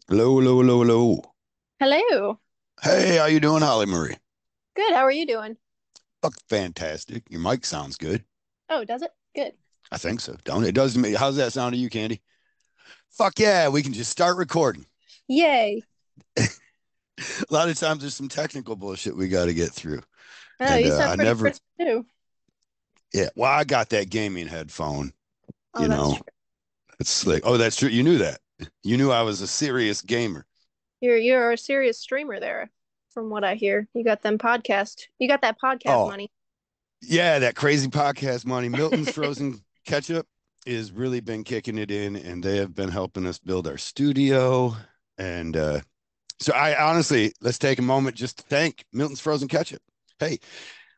Hello, hello, hello, hello. Hello. Hey, how you doing, Hollie Marie? Good. How are you doing? Fuck, fantastic. Your mic sounds good. Oh, does it? Good. I think so. Don't it? It does to me. How's that sound to you, Candy? Fuck yeah, we can just start recording. Yay. A lot of times there's some technical bullshit we got to get through. Oh, And you sound I pretty never, crisp too. yeah, well, I got that gaming headphone, Oh, you that's know. true. It's like, oh, that's true. You knew that. You knew I was a serious gamer. You're a serious streamer there, from what I hear. You got them podcast. You got that podcast Oh, money. yeah, that crazy podcast money. Milton's Frozen Ketchup has really been kicking it in, and they have been helping us build our studio. And so I honestly, let's take a moment just to thank Milton's Frozen Ketchup. Hey,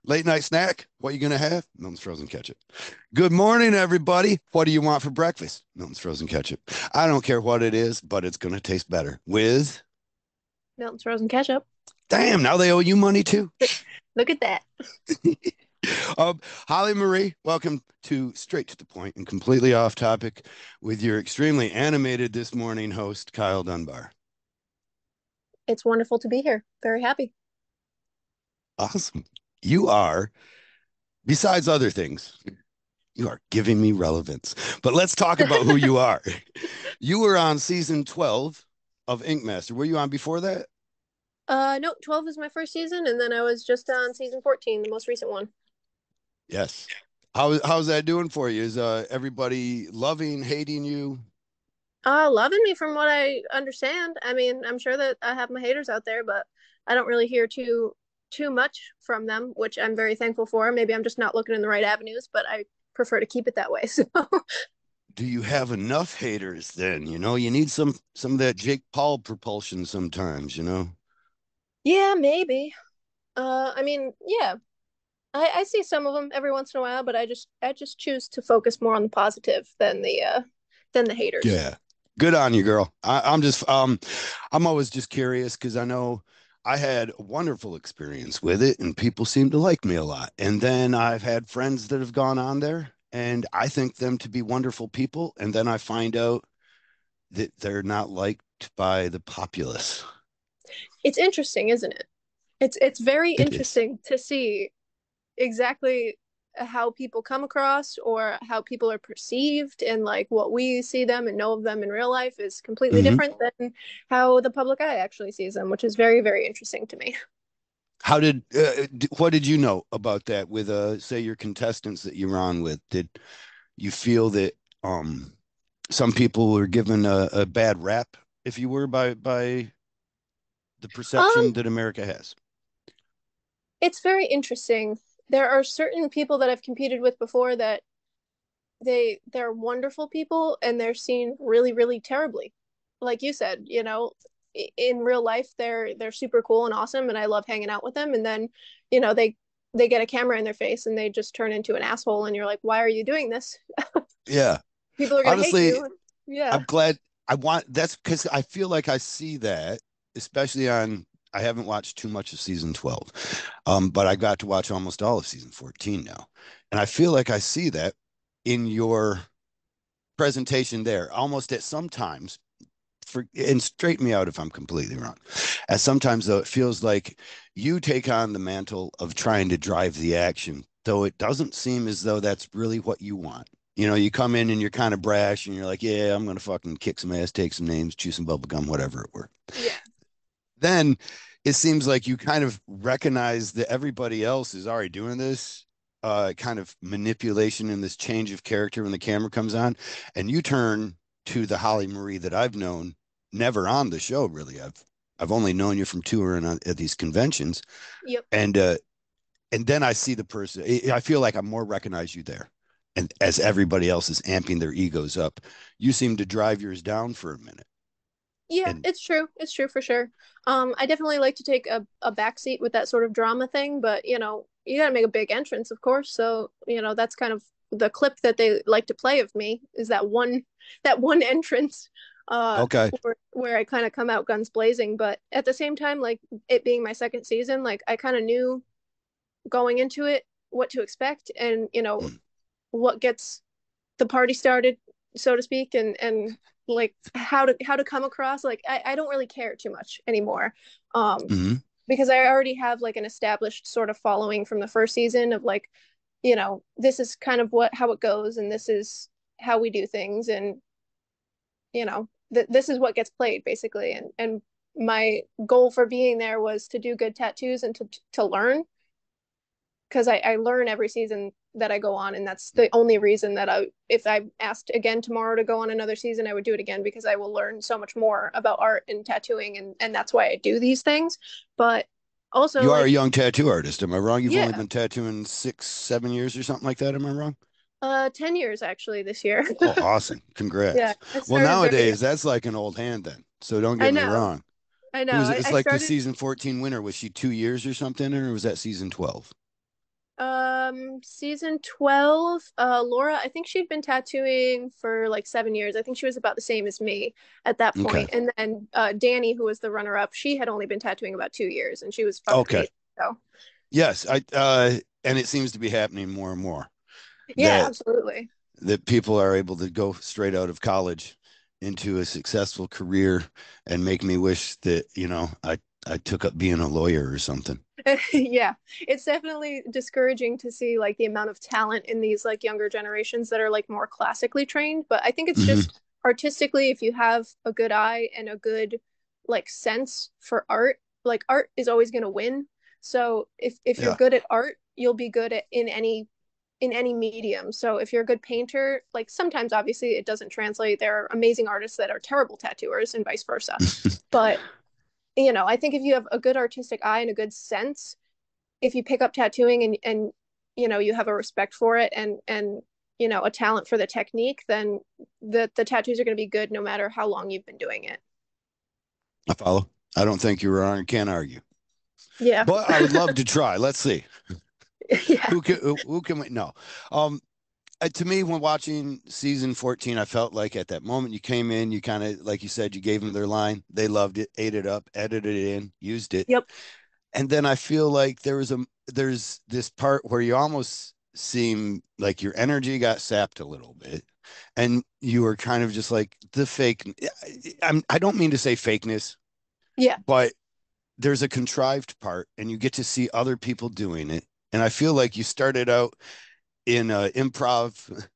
late night snack, what you gonna have? Milton's Frozen Ketchup. Good morning, everybody. What do you want for breakfast? Milton's Frozen Ketchup. I don't care what it is, but it's gonna taste better with. Milton's frozen ketchup. Damn, now they owe you money too. Look, look at that. Hollie Marie, welcome to Straight to the Point and completely off topic with your extremely animated this morning host, Kyle Dunbar. It's wonderful to be here. Very happy. Awesome. You are, besides other things, you are giving me relevance. But let's talk about who you are. You were on season 12 of Ink Master. Were you on before that? No, 12 is my first season, and then I was just on season 14, the most recent one. Yes. How's that doing for you? Is everybody loving, hating you? Loving me from what I understand. I mean, I'm sure that I have my haters out there, but I don't really hear too much from them, which I'm very thankful for. Maybe I'm just not looking in the right avenues, but I prefer to keep it that way. So Do you have enough haters then? You know, you need some of that Jake Paul propulsion sometimes, you know? yeah, maybe. I mean, yeah, I see some of them every once in a while, but I just choose to focus more on the positive than the haters. Yeah. Good on you, girl. I'm just I'm always just curious because I know I had a wonderful experience with it and people seem to like me a lot. And then I've had friends that have gone on there and I think them to be wonderful people. And then I find out that they're not liked by the populace. It's interesting, isn't it? It's very It is. interesting to see exactly how people come across or how people are perceived, and like what we see them and know of them in real life is completely Hmm. different than how the public eye actually sees them, which is very, very interesting to me. How did what did you know about that with say your contestants that you were on with? Did you feel that some people were given a bad rap, if you were, by the um perception that America has? it's very interesting. There are certain people that I've competed with before that they're wonderful people and they're seen really, really terribly. Like you said, in real life they're super cool and awesome and I love hanging out with them, and then they get a camera in their face and they just turn into an asshole and you're like, why are you doing this? Yeah. People are going to hate Honestly, you. Yeah. I'm glad I want that's because I feel like I see that, especially on I haven't watched too much of season 12. But I got to watch almost all of season 14 now. And I feel like I see that in your presentation there, almost at sometimes for and straighten me out if I'm completely wrong. As sometimes though it feels like you take on the mantle of trying to drive the action, though it doesn't seem as though that's really what you want. You know, you come in and you're kind of brash and you're like, yeah, I'm gonna fucking kick some ass, take some names, chew some bubble gum, whatever it were. Yeah. Then it seems like you kind of recognize that everybody else is already doing this kind of manipulation and this change of character when the camera comes on, and you turn to the Hollie Marie that I've known, never on the show really. I've only known you from touring at these conventions, Yep. and uh, and then I see the person. I feel like I more recognize you there, and as everybody else is amping their egos up, you seem to drive yours down for a minute, Yeah, and it's true. It's true for sure. I definitely like to take a back seat with that sort of drama thing, but you got to make a big entrance, of course. So, that's kind of the clip that they like to play of me is that one entrance okay. where I kind of come out guns blazing, but at the same time, like it being my second season, like I kind of knew going into it what to expect, and Mm. what gets the party started, so to speak, and like how to come across. Like I don't really care too much anymore. Hmm. Because I already have like an established sort of following from the first season of like, this is kind of what how it goes, and this is how we do things, and this is what gets played basically. And my goal for being there was to do good tattoos and to learn, because I learn every season that I go on, and that's the only reason that if I asked again tomorrow to go on another season, I would do it again, because I will learn so much more about art and tattooing, and that's why I do these things. But also, You are a like, young tattoo artist. Am I wrong? You've only yeah, been tattooing 6, 7 years or something like that. Am I wrong? 10 years actually this year. Oh, awesome. Yeah, Congrats. I Well, started very young. nowadays, that's like an old hand then. So don't I get me know, wrong. I know. Who is it? It's I like the started season 14 winner. Was she 2 years or something, or was that season 12? season 12, Laura, I think she'd been tattooing for like 7 years. I think she was about the same as me at that Okay. point. And then Danny, who was the runner up, she had only been tattooing about 2 years, and she was fucking Okay. amazing. So Yes. And it seems to be happening more and more yeah, that absolutely. people are able to go straight out of college into a successful career and make me wish that, I took up being a lawyer or something. Yeah, it's definitely discouraging to see like the amount of talent in these like younger generations that are like more classically trained. But I think it's Hmm. just artistically, if you have a good eye and a good like sense for art, like art is always going to win. So if you're Yeah. good at art, you'll be good at in any medium. So if you're a good painter, like sometimes obviously it doesn't translate. There are amazing artists that are terrible tattooers and vice versa. But I think if you have a good artistic eye and a good sense, if you pick up tattooing and you have a respect for it and a talent for the technique, then the tattoos are going to be good no matter how long you've been doing it. I follow. I don't think you're wrong. I can't argue. Yeah. But I would love to try. Let's see. Yeah. Who can we no. Um to me, when watching season 14, I felt like at that moment you came in, you kind of, like you said, you gave them their line. They loved it, ate it up, edited it in, used it. Yep. And then I feel like there's this part where you almost seem like your energy got sapped a little bit. And you were kind of just like the fake. I don't mean to say fakeness, Yeah. but there's a contrived part and you get to see other people doing it. And I feel like you started out in improv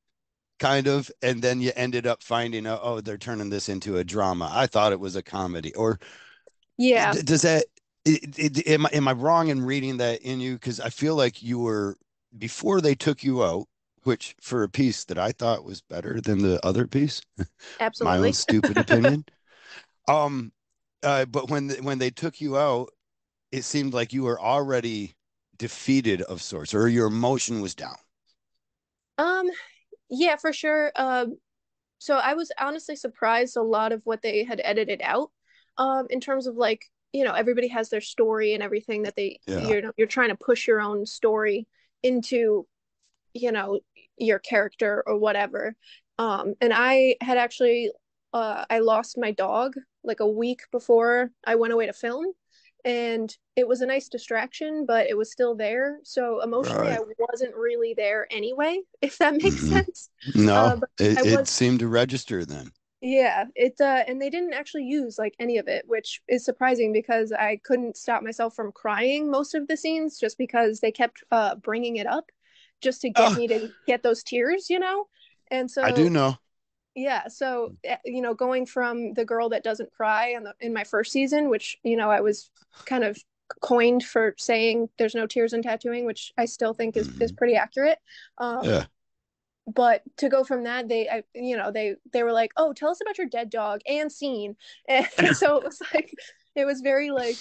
kind of, and then you ended up finding out, oh, they're turning this into a drama. I thought it was a comedy. Or Yeah. does that, am I wrong in reading that in you? Because I feel like you were, before they took you out, which for a piece that I thought was better than the other piece, my own Absolutely. stupid opinion. Um, but when they took you out, it seemed like you were already defeated of sorts, or your emotion was down. um yeah, for sure. So I was honestly surprised a lot of what they had edited out, in terms of like, everybody has their story and everything that Yeah. you're trying to push your own story into, you know, your character or whatever. And I had actually, I lost my dog like a week before I went away to film. And it was a nice distraction, but it was still there. So emotionally, I Right. wasn't really there anyway, if that makes Hmm. sense. No, But I it was, seemed to register then. yeah, and they didn't actually use like any of it, which is surprising because I couldn't stop myself from crying most of the scenes just because they kept bringing it up just to get Oh, me to get those tears. And I do so know. yeah, so going from the girl that doesn't cry in my first season, which I was kind of coined for saying there's no tears in tattooing, which I still think is Hmm. pretty accurate. Um, Yeah. but to go from that, they were like, oh, tell us about your dead dog and scene. And so it was like, it was very like,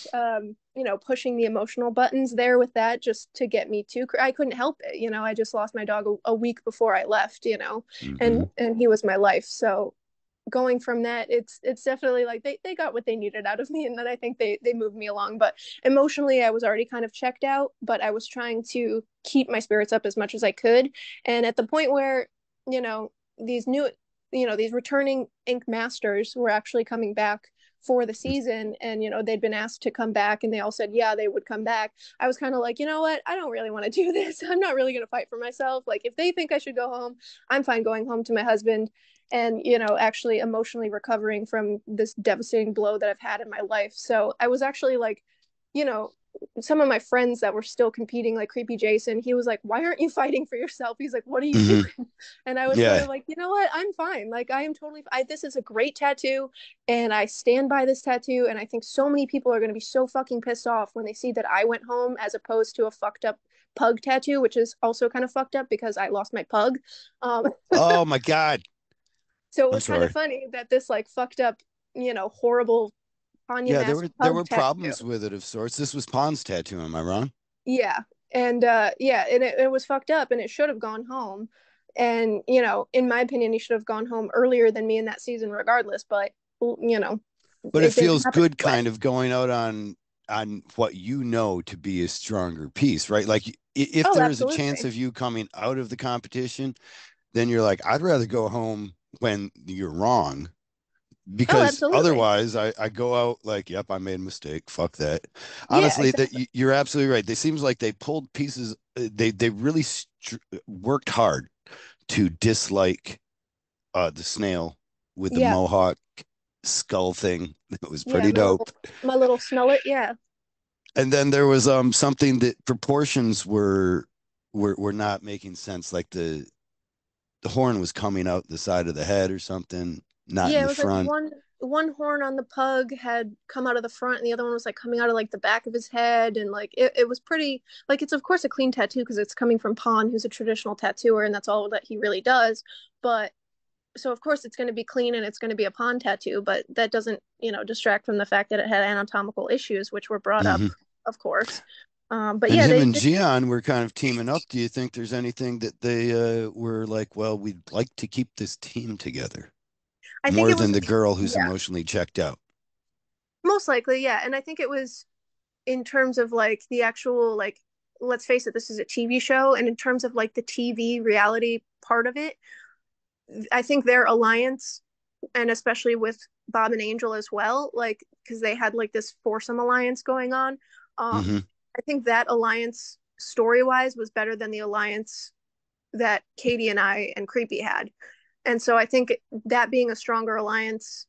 pushing the emotional buttons there with that, just to get me to I couldn't help it. I just lost my dog a week before I left. and Hmm. and he was my life. So going from that, it's definitely like they got what they needed out of me, and then I think they moved me along. But emotionally, I was already kind of checked out, but I was trying to keep my spirits up as much as I could. And at the point where these new these returning ink masters were actually coming back for the season, and they'd been asked to come back, and they all said yeah they would come back. I was kind of like, you know what, I don't really want to do this. I'm not really going to fight for myself. Like, if they think I should go home, I'm fine going home to my husband and actually emotionally recovering from this devastating blow that I've had in my life. So I was actually like, you know some of my friends that were still competing, like Creepy Jason, he was like, why aren't you fighting for yourself? He's like, what are you Hmm. doing? And I was sort Yeah. of like, you know what, I'm fine. Like, I am totally this is a great tattoo, and I stand by this tattoo. And I think so many people are going to be so fucking pissed off when they see that I went home as opposed to a fucked up pug tattoo, which is also kind of fucked up because I lost my pug. um Oh my God. so it I'm was kind of sorry. funny that this like fucked up, horrible Ponya Yeah, there mask were there pug were tattoo. problems with it of sorts. This was Pond's tattoo, am I wrong? Yeah. And yeah, and it was fucked up, and it should have gone home. And in my opinion, he should have gone home earlier than me in that season regardless, but you know, But it it didn't feels happen good that way. kind of going out on what you know to be a stronger piece, right? Like if Oh, there is a chance absolutely. of you coming out of the competition, then you're like, I'd rather go home when you're wrong Oh, because absolutely. otherwise I go out like, yep, I made a mistake. Fuck that. Yeah, Honestly, exactly. you're absolutely right. They seems like they pulled pieces. They really worked hard to dislike the snail with the Yeah. mohawk skull thing. It was Yeah, pretty dope. my little Snullet, yeah. And then there was something that proportions were not making sense, like the horn was coming out the side of the head or something, not in Yeah, it the was like front. one horn on the pug had come out of the front, and the other one was like coming out of like the back of his head, and like it was pretty, like, it's of course a clean tattoo because it's coming from Pon, who's a traditional tattooer, and that's all that he really does. But so of course it's going to be clean and it's going to be a Pon tattoo, but that doesn't distract from the fact that it had anatomical issues, which were brought up, Hmm. of course. But And yeah, him they and did. Gian were kind of teaming up. Do you think there's anything that they were like, well, we'd like to keep this team together I think more it was, than the girl who's yeah, emotionally checked out? most likely, yeah. And I think it was in terms of like the actual, like, let's face it, this is a TV show, and in terms of like the TV reality part of it, I think their alliance, and especially with Bob and Angel as well, like, because they had like this foursome alliance going on. Hmm. I think that alliance story wise was better than the alliance that Katie and I and Creepy had. And so I think that being a stronger alliance,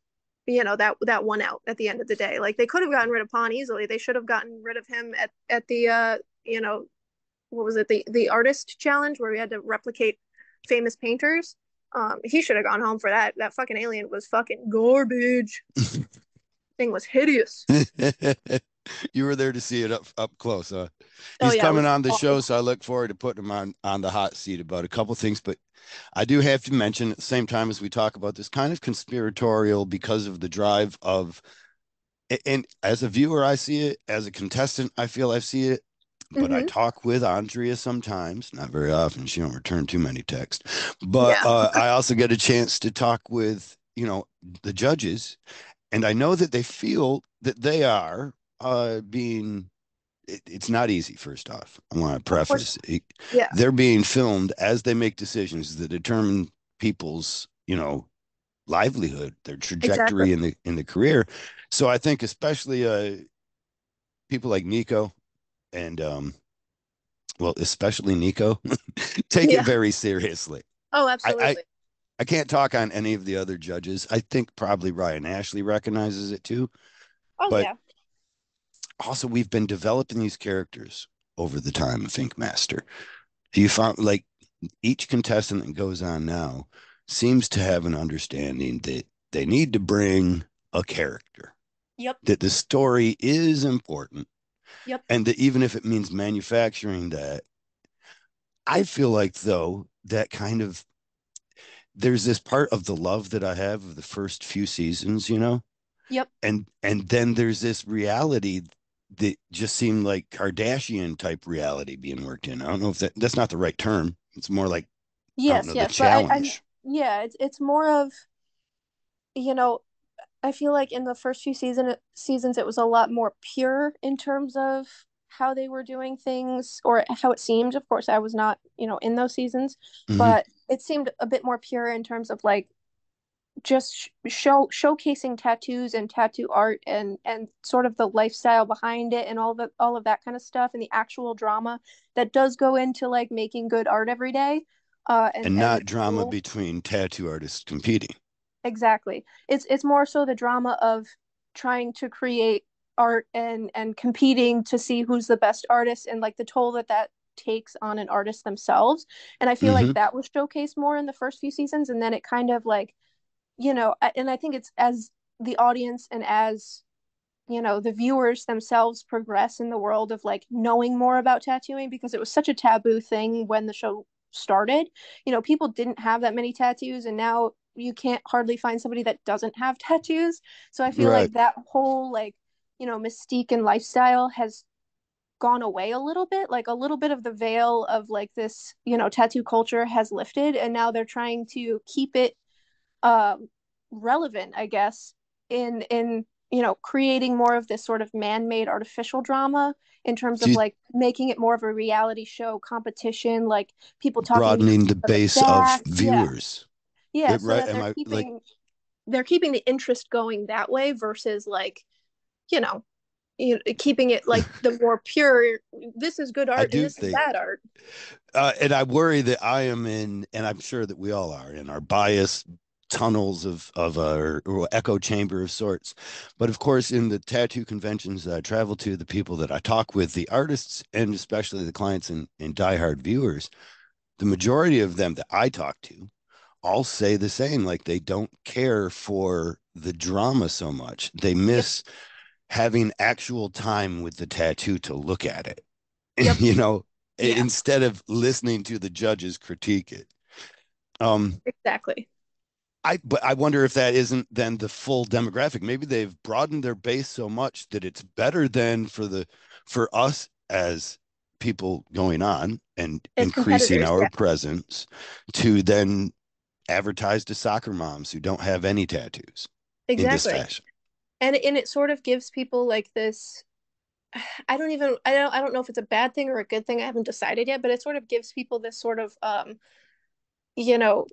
that won out at the end of the day. Like, they could have gotten rid of Pon easily. They should have gotten rid of him at the what was it, the artist challenge where we had to replicate famous painters. He should have gone home for that. That fucking alien was fucking garbage. Thing was hideous. You were there to see it up close, huh? Oh He's yeah, it coming was on the show, awful. so I look forward to putting him on the hot seat about a couple things. But I do have to mention at the same time as we talk about this, kind of conspiratorial because of the drive of, and as a viewer, I see it. As a contestant, I feel I see it. But I Mm-hmm. talk with Andrea sometimes, not very often. She don't return too many texts. But Yeah, I also get a chance to talk with, the judges, and I know that they feel that they are being. It's not easy. First off, I want to of course. preface Yeah, they're being filmed as they make decisions that determine people's, livelihood, their exactly. trajectory in the career. So I think especially people like Nico and well, especially Nico, take it Yeah. very seriously. Oh, I, I absolutely. I can't talk on any of the other judges. I think probably Ryan Ashley recognizes it too. Oh But yeah. also, we've been developing these characters over the time of Ink Master. Do you find like each contestant that goes on now seems to have an understanding that they need to bring a character, Yep. that the story is important, Yep. and that even if it means manufacturing that, I feel like though that kind of there's this part of the love that I have of the first few seasons, Yep. and then there's this reality that just seemed like Kardashian type reality being worked in. I don't know if that's not the right term. It's more like I don't Yes, know, the yes, but I challenge. yeah, it's more of, you know, I feel like in the first few seasons it was a lot more pure in terms of how they were doing things, or how it seemed. Of course, I was not, in those seasons, Hmm. but it seemed a bit more pure in terms of like just showcasing tattoos and tattoo art and sort of the lifestyle behind it and all of that kind of stuff and the actual drama that does go into like making good art every day. And And not it's drama cool. between tattoo artists competing. Exactly. It's more so the drama of trying to create art and competing to see who's the best artist and like the toll that that takes on an artist themselves. And I feel like Hmm. that was showcased more in the first few seasons, and then it kind of like, and I think it's as the audience and as the viewers themselves progress in the world of like knowing more about tattooing, because it was such a taboo thing when the show started. People didn't have that many tattoos, and now you can't hardly find somebody that doesn't have tattoos. So I feel Right. like that whole like mystique and lifestyle has gone away a little bit. Like a little bit of the veil of like this tattoo culture has lifted, and now they're trying to keep it um, relevant, I guess, in creating more of this sort of man-made artificial drama in terms Do of you, like making it more of a reality show competition, like people talking behind broadening each the other's base of backs. Yeah, viewers? yeah, so Right? that Am I like, they're keeping the interest going that way versus like you know keeping it like the more pure, this is good I art and do this is think, bad art. and I worry that I am in, and I'm sure that we all are in our bias tunnels of our or echo chamber of sorts. But of course, in the tattoo conventions that I travel to, the people that I talk with, the artists, and especially the clients and diehard viewers, the majority of them that I talk to all say the same. Like they don't care for the drama so much. They Yep. miss having actual time with the tattoo to look at it, Yep. you know, Yeah, instead of listening to the judges critique it. Um, exactly. but I wonder if that isn't then the full demographic. Maybe they've broadened their base so much that it's better than for us as people going on and As increasing competitors, our yeah, presence to then advertise to soccer moms who don't have any tattoos in this exactly. fashion. And it sort of gives people like this, I don't know if it's a bad thing or a good thing. I haven't decided yet, but it sort of gives people this sort of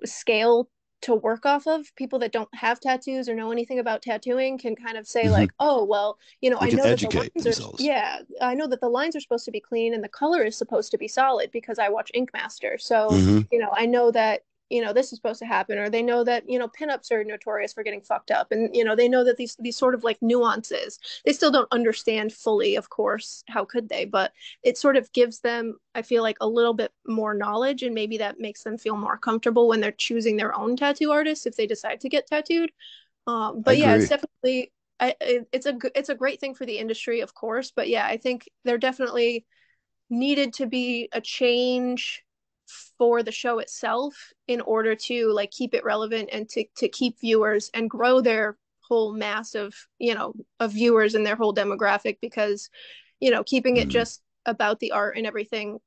scale to work off of. People that don't have tattoos or know anything about tattooing can kind of say Hmm. like, oh well, They I can know that the educate lines are, themselves. yeah, I know that the lines are supposed to be clean and the color is supposed to be solid because I watch Ink Master. So Hmm. I know that this is supposed to happen, or they know that pinups are notorious for getting fucked up, and they know that these sort of like nuances. They still don't understand fully, of course. How could they? But it sort of gives them, I feel like, a little bit more knowledge, and maybe that makes them feel more comfortable when they're choosing their own tattoo artist if they decide to get tattooed. I But yeah, it's agree. definitely it's a great thing for the industry, of course. But yeah, I think there definitely needed to be a change for the show itself in order to like keep it relevant and to keep viewers and grow their whole mass of of viewers and their whole demographic, because keeping it Mm. just about the art and everything,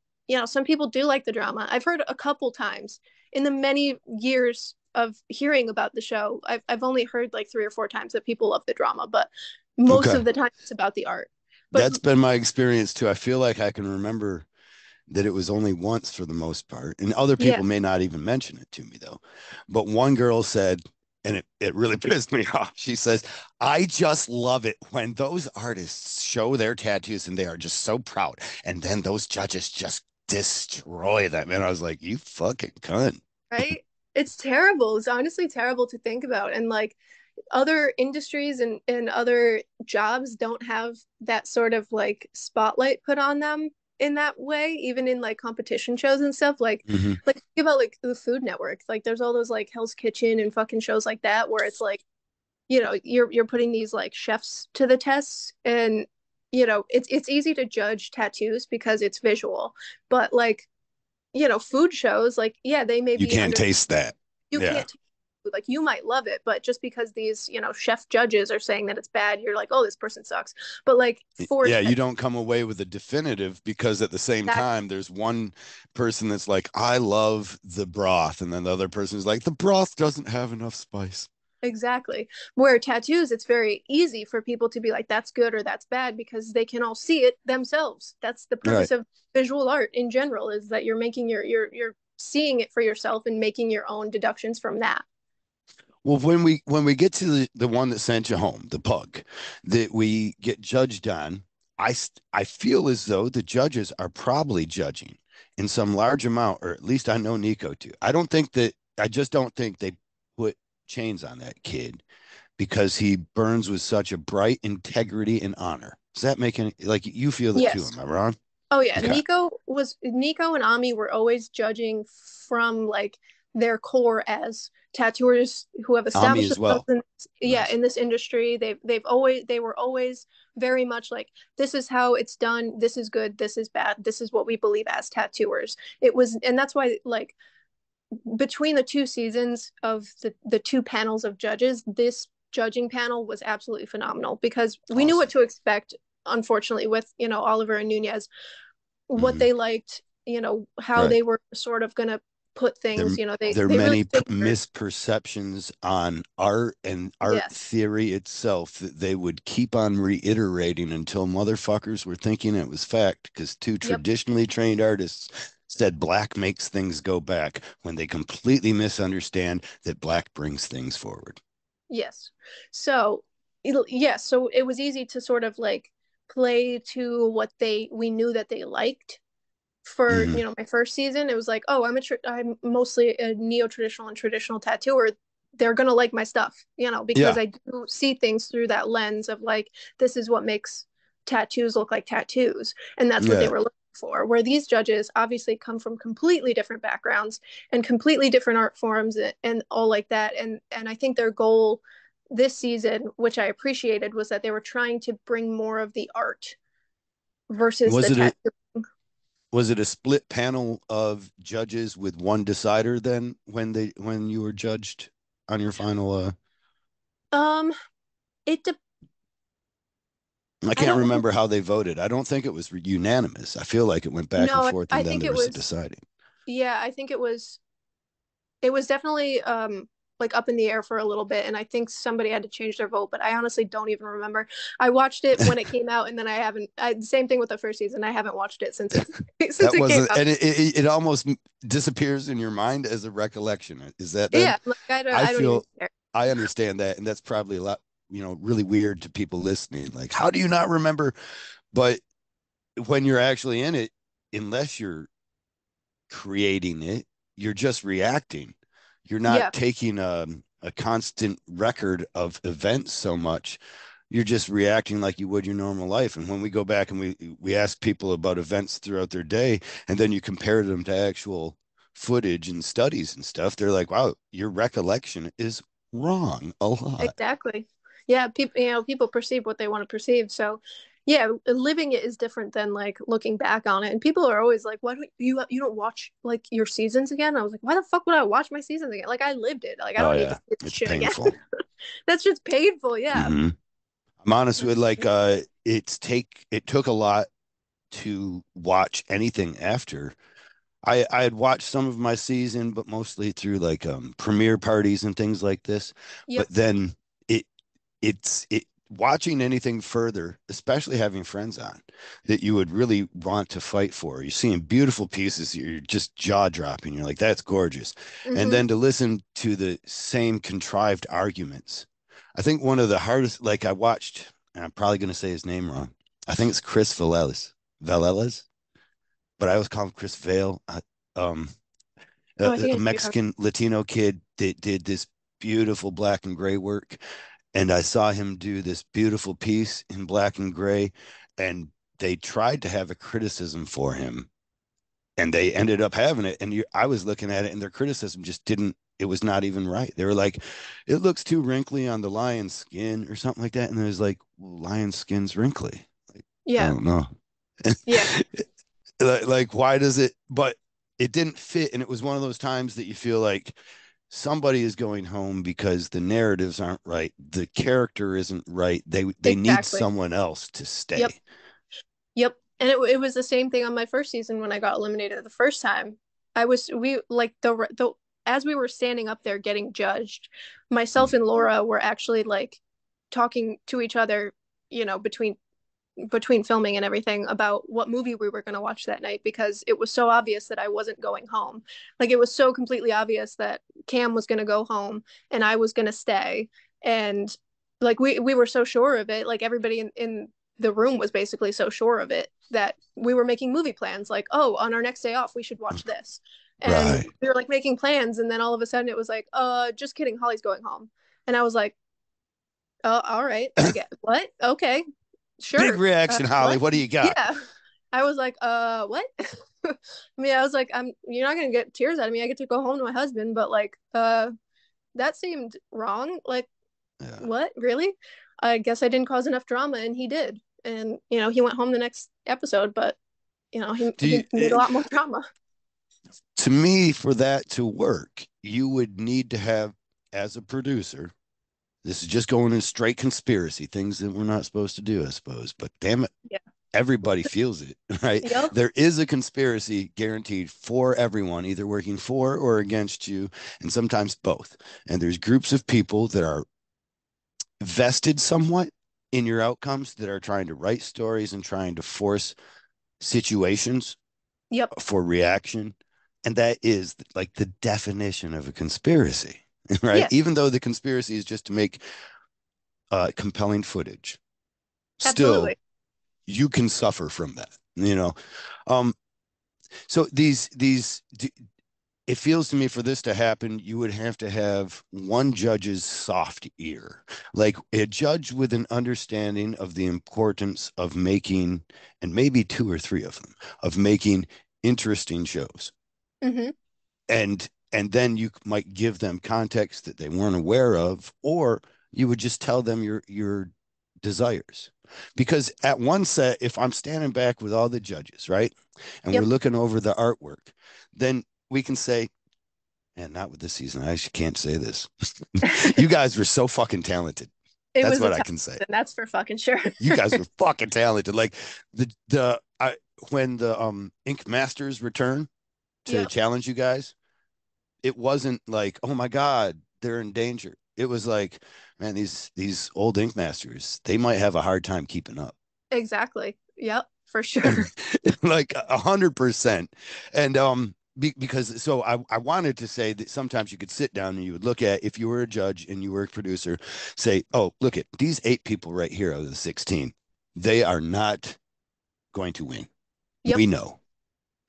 some people do like the drama. I've heard a couple times in the many years of hearing about the show. I've only heard like 3 or 4 times that people love the drama, but most Okay. of the time it's about the art. But That's been my experience too. I feel like I can remember that it was only once for the most part. And other yeah, people may not even mention it to me though. But one girl said, and it really pissed me off. She says, I just love it when those artists show their tattoos and they are just so proud. And then those judges just destroy them. And I was like, you fucking cunt. right? It's terrible. It's honestly terrible to think about. And like other industries and other jobs don't have that sort of like spotlight put on them in that way, even in like competition shows and stuff. Hmm. Like think about like the Food Network. Like there's all those like Hell's Kitchen and fucking shows like that where it's like, you're putting these like chefs to the test, and it's easy to judge tattoos because it's visual. But like food shows, like, yeah, they may You be can't under, taste that. you Yeah. can't taste food. Like you might love it, but just because these chef judges are saying that it's bad, you're like, oh, this person sucks. But like for Yeah, you tattoo, don't come away with a definitive because at the same that time, there's one person that's like, I love the broth. And then the other person is like, the broth doesn't have enough spice. exactly. Where tattoos, it's very easy for people to be like, that's good or that's bad because they can all see it themselves. That's the All right. purpose of visual art in general, is that you're making you're seeing it for yourself and making your own deductions from that. Well, when we get to the one that sent you home, the pug that we get judged on, I feel as though the judges are probably judging in some large amount, or at least I know Nico too. I just don't think they put chains on that kid because he burns with such a bright integrity and honor. Does that make any like you feel that too? Yes. Am I wrong? Oh yeah, Okay. Nico and Ami were always judging from like their core as tattooers who have Ami established as themselves well. in, yeah, Nice. in this industry. They were always very much like, this is how it's done, this is good, this is bad, this is what we believe as tattooers. It was, and that's why like between the two seasons of the two panels of judges, this judging panel was absolutely phenomenal because we knew what Awesome. to expect. Unfortunately, with Oliver and Nunez, what Hmm. they liked, how Right. they were sort of going to put there things, there are they really many figured. misperceptions on art and art Yes. theory itself that they would keep on reiterating until motherfuckers were thinking it was fact because two Yep. traditionally trained artists said black makes things go back when they completely misunderstand that black brings things forward. Yes. So, yes. So it was easy to sort of like play to what we knew that they liked. For Hmm. my first season, it was like, oh, I'm mostly a neo-traditional and traditional tattooer. They're gonna like my stuff, because Yeah. I do see things through that lens of like, this is what makes tattoos look like tattoos, and that's what they Yeah. were looking for. Where these judges obviously come from completely different backgrounds and completely different art forms and all like that, and I think their goal this season, which I appreciated, was that they were trying to bring more of the art versus was the it a tattoo. was it a split panel of judges with one decider then when you were judged on your final Um, it de- I I can't don't remember how they voted. I don't think it was unanimous. I feel like it went back and no, forth, I and then think there it was a was, deciding. yeah, I think it was definitely like up in the air for a little bit, and I think somebody had to change their vote, but I honestly don't even remember. I watched it when it came out, and then I haven't. Same thing with the first season. I haven't watched it since it since That it came wasn't, out. and it almost disappears in your mind as a recollection. Is that then? Yeah, like I I don't even feel care. I understand that, and that's probably a lot, really weird to people listening. Like, how do you not remember? But when you're actually in it, unless you're creating it, you're just reacting. You're not Yeah, taking a constant record of events so much. You're just reacting like you would your normal life. And when we go back and we ask people about events throughout their day, and then you compare them to actual footage and studies and stuff, they're like, wow, your recollection is wrong a lot. exactly. Yeah, people perceive what they want to perceive. So, yeah, living it is different than like looking back on it. And people are always like, "Why don't you don't watch like your seasons again?" I was like, "Why the fuck would I watch my seasons again? Like I lived it. Like I Oh don't need to yeah, see this it's shit again." painful. That's just painful. Yeah. Hmm. I'm honest with like it took a lot to watch anything after. I had watched some of my season, but mostly through like premiere parties and things like this. But Yep. then it it watching anything further, especially having friends on that you would really want to fight for. You're seeing beautiful pieces, you're just jaw dropping. You're like, that's gorgeous. And Mm-hmm. then to listen to the same contrived arguments. I think one of the hardest, like I watched, and I'm probably going to say his name wrong. I think it's Chris Valeles, but I always call him Chris Vale. Um, Oh, I think a I do have. Mexican Latino kid that did this beautiful black and gray work. And I saw him do this beautiful piece in black and gray. And they tried to have a criticism for him and they ended up having it. And I was looking at it and their criticism just didn't, it was not even right. They were like, it looks too wrinkly on the lion's skin or something like that. And it was like, well, lion's skin's wrinkly. Like, I Yeah. don't know. Yeah. Like, why does it? But it didn't fit, and it was one of those times that you feel like somebody is going home because the narratives aren't right, the character isn't right. They need Exactly. someone else to Yep. stay. Yep. And it was the same thing on my first season when I got eliminated the first time. We like the as we were standing up there getting judged, myself Mm. and Laura were actually like talking to each other, between between filming and everything about what movie we were going to watch that night because it was so obvious that I wasn't going home. Like it was so completely obvious that Cam was going to go home and I was going to stay. And like we were so sure of it. Like everybody in the room was basically so sure of it that we were making movie plans. Like, oh, on our next day off, we should watch this. And Right. we were like making plans, and then all of a sudden it was like, just kidding, Holly's going home. And I was like, oh, all right, I get what? Okay, Big sure. reaction, Holly. What? What do you got? Yeah. I was like, what? I mean, I was like, you're not gonna get tears out of me. I get to go home to my husband, but like, that seemed wrong. Like, Yeah. what? Really? I guess I didn't cause enough drama, and he did. And he went home the next episode, but Do he you, made a lot more drama. to me, for that to work, you would need to have, as a producer, this is just going in straight conspiracy, things that we're not supposed to do, I suppose. But damn it, Yeah. everybody feels it, right? Yep. There is a conspiracy guaranteed for everyone, either working for or against you, and sometimes both. And there's groups of people that are vested somewhat in your outcomes that are trying to write stories and trying to force situations Yep. for reaction. And that is like the definition of a conspiracy, right? Yeah. Even though the conspiracy is just to make compelling footage, still Absolutely. you can suffer from that. Um, so these it feels to me for this to happen, you would have to have one judge's soft ear, like a judge with an understanding of the importance of making, and maybe two or three of them, of making interesting shows. Hmm. And then you might give them context that they weren't aware of, or you would just tell them your desires. Because at one set, if I'm standing back with all the judges, right, and we're Yep. looking over the artwork, then we can say, and not with this season. I actually can't say this. You guys were so fucking talented. It That's was a what I tough can say. season, that's for fucking sure. You guys were fucking talented. Like the I when the Ink Masters return to Yep. challenge you guys, it wasn't like, oh my God, they're in danger. It was like, man, these old Ink Masters, they might have a hard time keeping up. Exactly. Yep. For sure. Like 100%. And because so I wanted to say that sometimes you could sit down and you would look at, if you were a judge and you were a producer, say, oh, look at these 8 people right here out of the 16. They are not going to win. Yep. We know.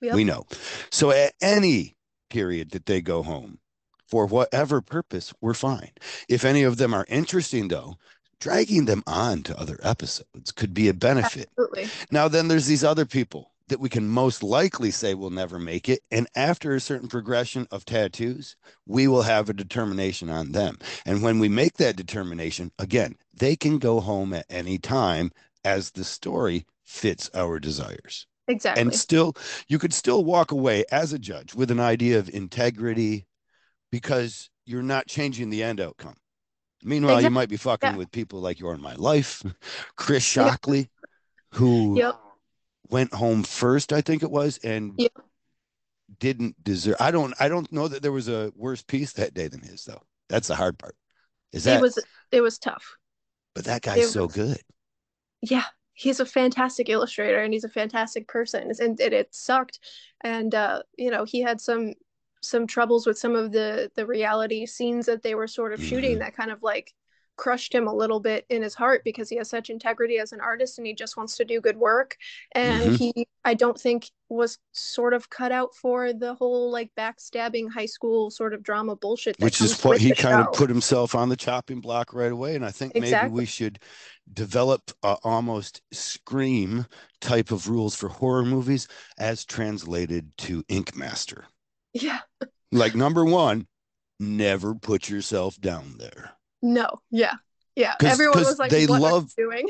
Yep. We know. So at any period that they go home, for whatever purpose, we're fine. If any of them are interesting, though, dragging them on to other episodes could be a benefit. Absolutely. Now, then there's these other people that we can most likely say will never make it. And after a certain progression of tattoos, we will have a determination on them. And when we make that determination, again, they can go home at any time as the story fits our desires. And Exactly. still, you could still walk away as a judge with an idea of integrity because you're not changing the end outcome. Meanwhile, you Exactly. might be fucking Yeah. with people like You're in My Life, Chris Yeah. Shockley, who Yep. went home first, I think it was, and Yep. didn't deserve. I don't know that there was a worse piece that day than his though. That's the hard part. Is It that was it was tough. but that guy's It so was good. Yeah, he's a fantastic illustrator and he's a fantastic person. And it sucked. And he had some troubles with some of the reality scenes that they were sort of shooting Mm-hmm. that kind of like crushed him a little bit in his heart because he has such integrity as an artist and he just wants to do good work. And Mm-hmm. he, I don't think, was sort of cut out for the whole like backstabbing high school sort of drama bullshit that Which is comes what with he the kind of show. put himself on the chopping block right away. And I think maybe Exactly. we should develop almost Scream type of rules for horror movies as translated to Ink Master. Yeah. Like number one, never put yourself down there. No. Yeah. Yeah. Everyone Because was like, they what are love, you doing?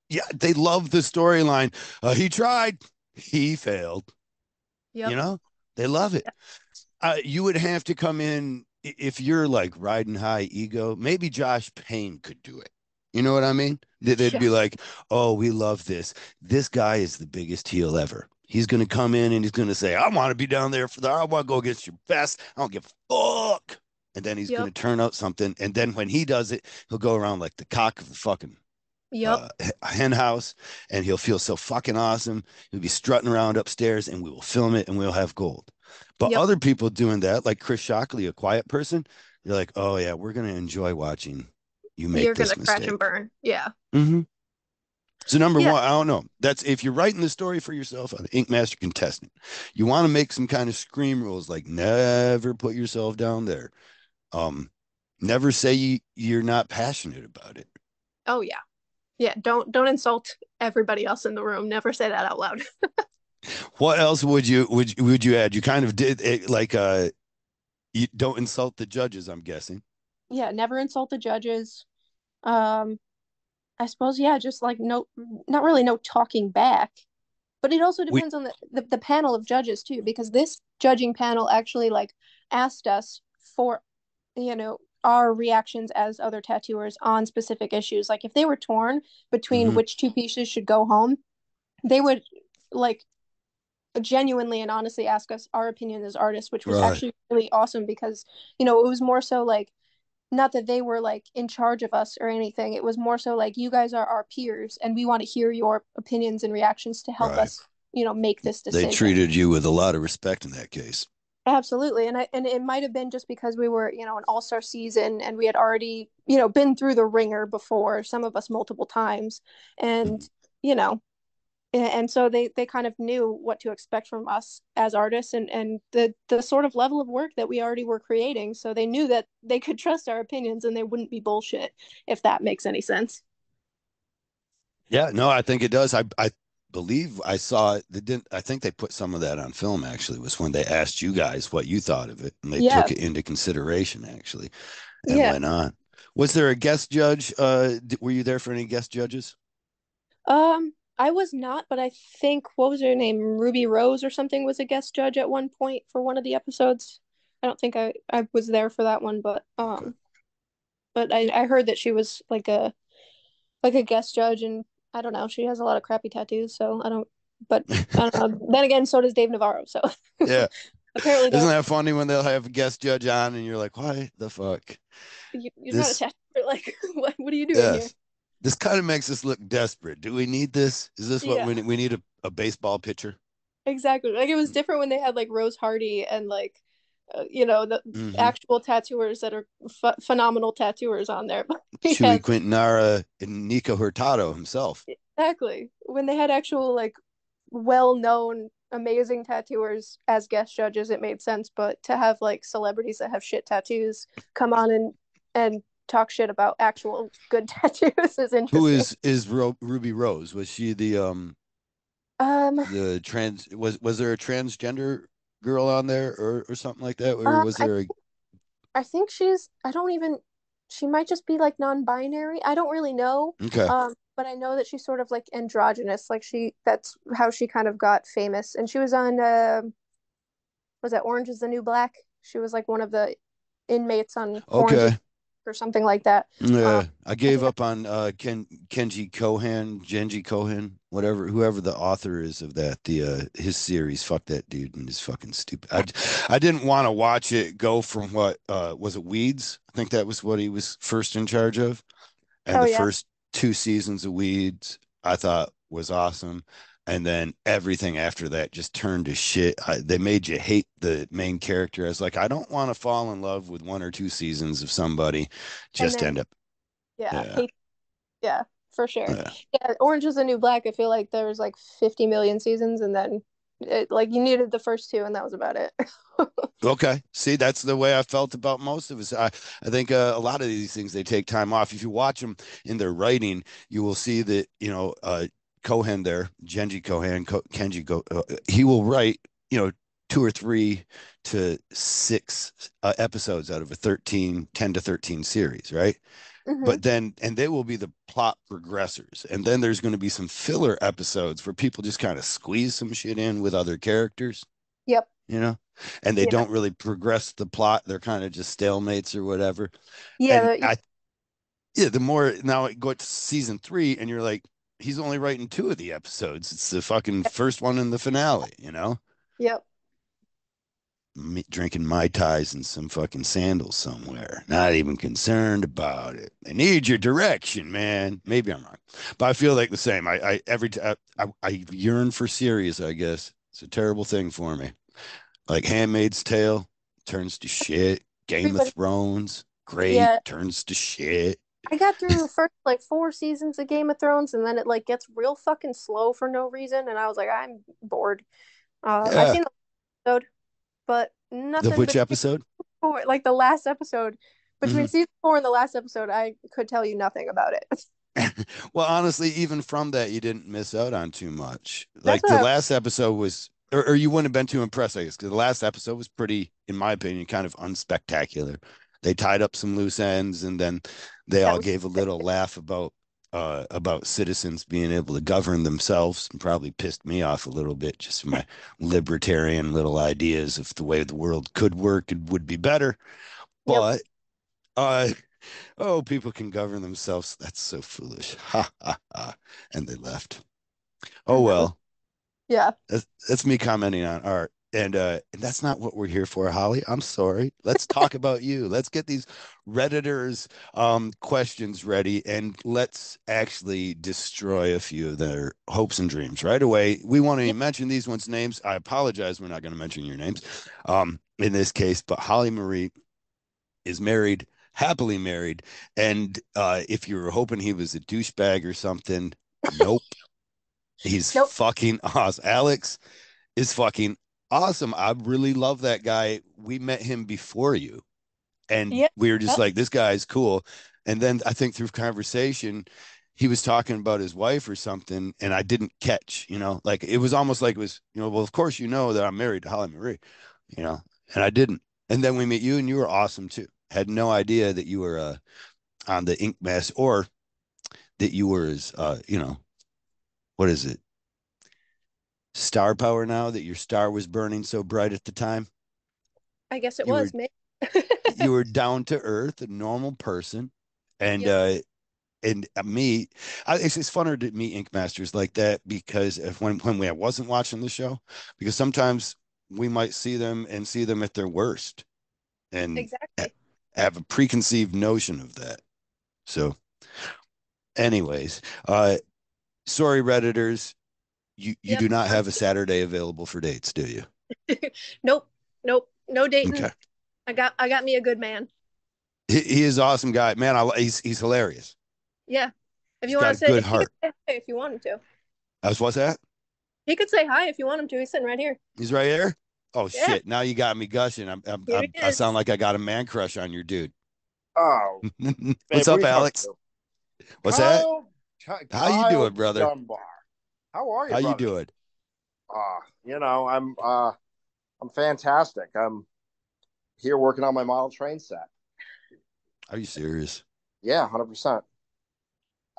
yeah, they love the storyline. He tried, he failed. Yep. You know, they love it. Yeah. You would have to come in if you're like riding high ego. Maybe Josh Payne could do it. You know what I mean? They'd Yeah. be like, "Oh, we love this. This guy is the biggest heel ever. He's going to come in and he's going to say, I want to be down there for the. I want to go against your best. I don't give a fuck." And then he's going Yep. to turn out something. And then when he does it, he'll go around like the cock of the fucking Yep. hen house, and he'll feel so fucking awesome. He'll be strutting around upstairs, and we will film it, and we'll have gold. But Yep. other people doing that, like Chris Shockley, a quiet person, you're like, oh yeah, we're gonna enjoy watching you make You're gonna this crash and mistake. burn. Yeah. Mm-hmm. So number Yeah. one, I don't know. That's if you're writing the story for yourself, an Ink Master contestant, you want to make some kind of scream rules, like never put yourself down there. Um, never say you're not passionate about it. Oh yeah. Yeah. Don't insult everybody else in the room. Never say that out loud. What else would you add? You kind of did it like you don't insult the judges, I'm guessing. Yeah. Never insult the judges. Um, I suppose, yeah, just like no, not really no talking back. But it also We depends on the panel of judges too, because this judging panel actually like asked us for, our reactions as other tattooers on specific issues. Like if they were torn between mhm, which two pieces should go home, they would like genuinely and honestly ask us our opinion as artists, which was right. actually really awesome because, it was more so like not that they were like in charge of us or anything. It was more so like you guys are our peers and we want to hear your opinions and reactions to help Right. us, make this They decision. treated you with a lot of respect in that case. Absolutely. And it might have been just because we were, an all-star season and we had already, been through the ringer before, some of us multiple times. And, Mhm. you know, and so they kind of knew what to expect from us as artists and the sort of level of work that we already were creating. So they knew that they could trust our opinions and they wouldn't be bullshit, if that makes any sense. Yeah, no, I think it does. I believe I saw it. They didn't. I think they put some of that on film. Actually, was when they asked you guys what you thought of it, and they took Yeah. it into consideration actually, and Yeah. went on. Was there a guest judge? Were you there for any guest judges? I was not, but I think what was her name? Ruby Rose or something was a guest judge at one point for one of the episodes. I don't think I was there for that one, Okay. but I heard that she was like a guest judge, and I don't know, she has a lot of crappy tattoos, so but I don't know. Then again, so does Dave Navarro, so Yeah. apparently Isn't they're that funny when they'll have a guest judge on and you're like, why the fuck? you're not a This, tattooer. Like, what are you doing here? yes. This kind of makes us look desperate. Do we need this? Is this what Yeah, we need a baseball pitcher? exactly. Like it was different when they had like Rose Hardy and like the Mm-hmm. actual tattooers that are phenomenal tattooers on there. But we Chewy have Quintanara and Nico Hurtado himself. exactly when they had actual like well-known amazing tattooers as guest judges, it made sense. But to have like celebrities that have shit tattoos come on and talk shit about actual good tattoos is Who interesting. is Ruby Rose? Was she Um, the trans was there a transgender girl on there or something like that? Or was I there a I think I don't even, she might just be like non-binary. I don't really know. okay. But I know that she's sort of like androgynous. Like that's how she kind of got famous. And she was on, was that Orange is the New Black? She was like one of the inmates on Orange is Okay. or something like that. Um, Yeah, I I gave think, up on Genji Cohen, whatever, whoever the author is of that, the his series. Fuck that dude and his fucking stupid. I didn't want to watch it go from what was it Weeds? I think that was what he was first in charge of. And oh the yeah. first two seasons of Weeds, I thought was awesome. And then everything after that just turned to shit. They made you hate the main character. I was like, I don't want to fall in love with one or two seasons of somebody And just then, end up. yeah, Yeah. yeah, for sure. Yeah. Yeah, Orange is the New Black. I feel like there was like 50 million seasons, and then like you needed the first two, and that was about it. Okay. See, that's the way I felt about most of us. I think a lot of these things they take time off. If you watch them in their writing, you will see that Cohen there, Genji Cohen, Kenji he will write two or three to six episodes out of a 10 to 13 series, right? Hmm. But then and they will be the plot progressors, and then there's going to be some filler episodes where people just kind of squeeze some shit in with other characters, Yep. you know, and they Yeah. don't really progress the plot. They're kind of just stalemates or whatever. Yeah. And yeah, the more now it go to season three, and you're like, he's only writing two of the episodes. It's the fucking first one and the finale, you know? Yep. drinking Mai Tais and some fucking sandals somewhere. Not even concerned about it. I need your direction, man. Maybe I'm wrong, but I feel like the same. I every time I yearn for Sirius. I guess it's a terrible thing for me. Like Handmaid's Tale turns to shit. Game of Everybody, Thrones, great, yeah. turns to shit. I got through the first like 4 seasons of Game of Thrones, and then it like gets real fucking slow for no reason, and I was like, I'm bored. I've Yeah. seen the episode, but The nothing which between episode? four, like the last episode, between Mhm. season 4 and the last episode, I could tell you nothing about it. Well, honestly, even from that, you didn't miss out on too much. That's Like what the I, last episode was, or you wouldn't have been too impressed, I guess, because the last episode was pretty, in my opinion, kind of unspectacular. They tied up some loose ends, and then they that all was gave a little laugh about citizens being able to govern themselves, and probably pissed me off a little bit, just my libertarian little ideas of the way the world could work and would be better. yep. But uh, oh, people can govern themselves. That's so foolish. Ha ha ha. And they left. Oh And that was well. yeah. That's me commenting on art. And that's not what we're here for, Holly. I'm sorry. Let's talk about you. Let's get these Redditors questions ready and let's actually destroy a few of their hopes and dreams right away. We want to Yeah. mention these ones' names. I apologize, we're not going to mention your names in this case, but Holly Marie is married, happily married. And if you were hoping he was a douchebag or something, nope. He's Nope. fucking awesome. Alex is fucking awesome. I really love that guy. We met him before you, and Yeah. we were just Yep. like, this guy's cool. And then I think through conversation, he was talking about his wife or something, and I didn't catch, like it was almost like it was, well, of course, that I'm married to Holly Marie, you know, and I didn't. And then we met you, and you were awesome too. Had no idea that you were on the Ink Mass or that you were as, what is it? Star power now that your star was burning so bright at the time. I guess it You were was me. you were down to earth, a normal person, and Yep. uh and me, it's funner to meet Ink Masters like that because if when we I wasn't watching the show, because sometimes we might see them and see them at their worst and Exactly. have a preconceived notion of that. So, anyways, sorry, Redditors, you Yep. do not have a Saturday available for dates, do you? Nope. Nope. No dating. Okay. I got me a good man. He is an awesome guy, man. He's hilarious. Yeah. If He's you want got to a say, good he could heart. say hi if you want him to. As what's that? He could say hi if you want him to. He's sitting right here. He's right here. Oh Yeah. shit! Now you got me gushing. Here he I sound is. like I got a man crush on your dude. Oh, What's babe, what are up, you talking Alex? to? What's that? How you Kyle doing, brother? Dunbar. How are you, How you brother? doing? I'm fantastic. I'm here working on my model train set. Are you serious? Yeah, 100%.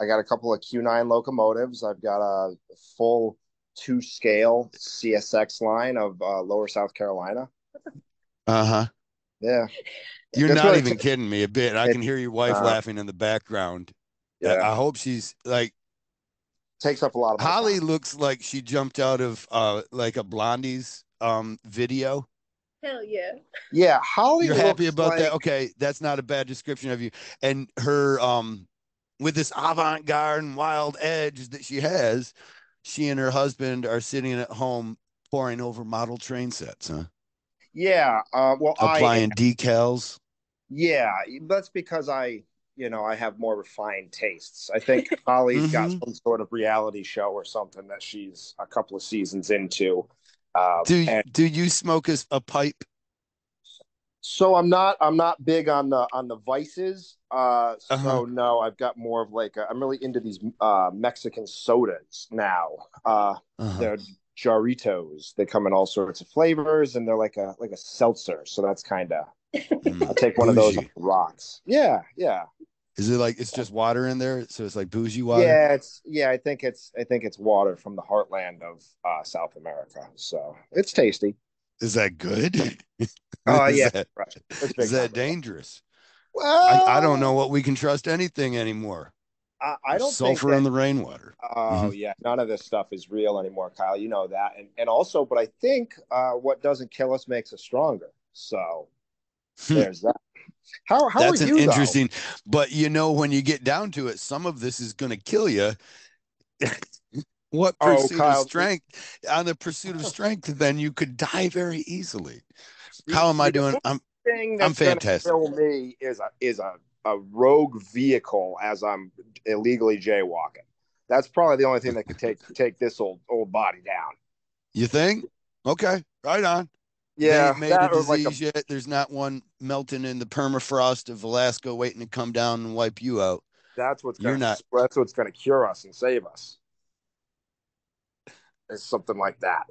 I got a couple of Q9 locomotives. I've got a full two scale CSX line of Lower South Carolina. Uh-huh. Yeah, You're it's not really even kidding me a bit. I it can hear your wife uh, laughing in the background. yeah, I hope she's like takes up a lot of my Holly time. looks like she jumped out of like a Blondie's video. Hell yeah. Yeah, Holly You're happy looks about that? like Okay, that's not a bad description of you. And her with this avant-garde and wild edge that she has, she and her husband are sitting at home poring over model train sets, huh? yeah. Well, Applying decals. yeah, that's because I have more refined tastes. I think Holly's got Mm-hmm. some sort of reality show or something that she's a couple of seasons into. And Do you smoke a pipe? so I'm not big on the vices. Uh-huh. So no, I've got more of like I'm really into these Mexican sodas now. Uh-huh. They're Jarritos. They come in all sorts of flavors, and they're like a seltzer. So that's kind of I'll take one of those on Bougie. the rocks. Yeah, yeah. Is it like it's just water in there? So it's like bougie water? Yeah. I think it's water from the heartland of South America. So it's tasty. Is that good? Oh Is yeah, that fresh. It's is big time that for fresh. dangerous? I don't know Well, what we can trust anything anymore. I There's don't think sulfur that. in the rainwater. Oh Hmm. yeah, none of this stuff is real anymore, Kyle. You know that, and also, but I think what doesn't kill us makes us stronger. So there's that. How are That's an you though? interesting, but when you get down to it, some of this is going to kill you. What Oh, pursuit of Kyle, strength? On the pursuit of strength, then you could die very easily. How am I the doing? only thing I'm that's gonna fantastic. kill me is a rogue vehicle as I'm illegally jaywalking. That's probably the only thing that could take this old body down. You think? Okay, right on. They Yeah, ain't made a that or like a disease yet. There's not one melting in the permafrost of Alaska waiting to come down and wipe you out. You're not. that's what's gonna cure us and save us. It's something like that.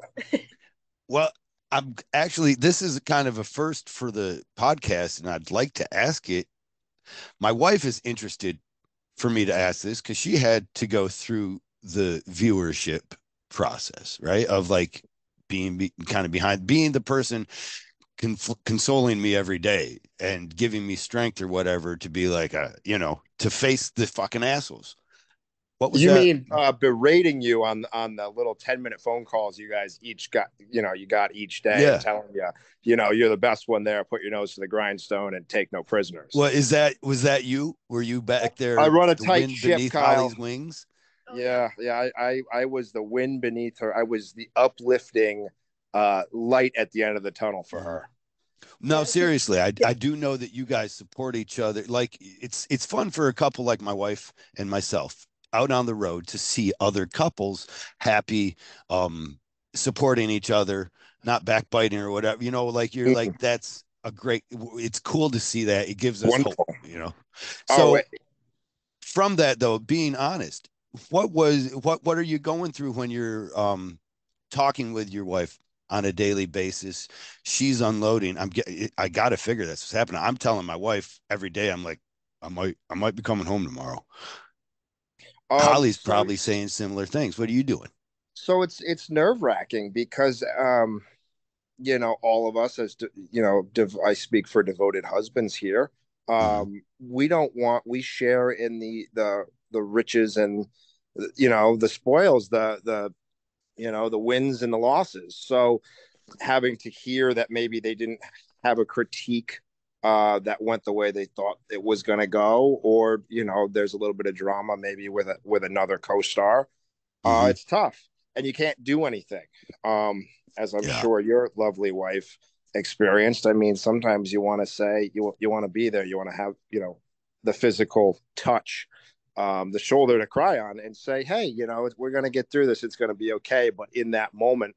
Well, I'm actually, this is kind of a first for the podcast, and I'd like to ask it. My wife is interested for me to ask this because she had to go through the viewership process, right? Of like kind of behind, being the person consoling me every day and giving me strength or whatever to be like, to face the fucking assholes. What was You that? mean berating you on the little 10-minute phone calls you guys each got, you got each day and Yeah. telling you, you're the best one there, put your nose to the grindstone and take no prisoners. Well, was that you? Were you back I there, run a the tight wind ship, beneath Kyle. Hollie's wings? Oh, Yeah, yeah. I was the wind beneath her. I was the uplifting light at the end of the tunnel for Mhm. her. No, yeah, because seriously, I do know that you guys support each other. Like it's fun for a couple like my wife and myself out on the road to see other couples happy, um, supporting each other, not backbiting or whatever. Like you're like that's a great. It's cool to see that. It gives us hope. Wonderful. Oh, So from that though, being honest, what are you going through when you're talking with your wife on a daily basis? She's unloading. I got to figure that's what's happening. I'm telling my wife every day. I'm like, I might be coming home tomorrow. Holly's so probably saying similar things. What are you doing? it's nerve-wracking because all of us as I speak for devoted husbands here. Mhm. We share in the riches and the spoils, the wins and the losses. So having to hear that maybe they didn't have a critique that went the way they thought it was going to go, or there's a little bit of drama maybe with another co-star. Mhm. It's tough, and you can't do anything. As I'm Yeah. sure your lovely wife experienced. I mean, sometimes you want to say you want to be there, you want to have the physical touch, the shoulder to cry on, and say, hey, we're going to get through this. It's going to be okay. But in that moment,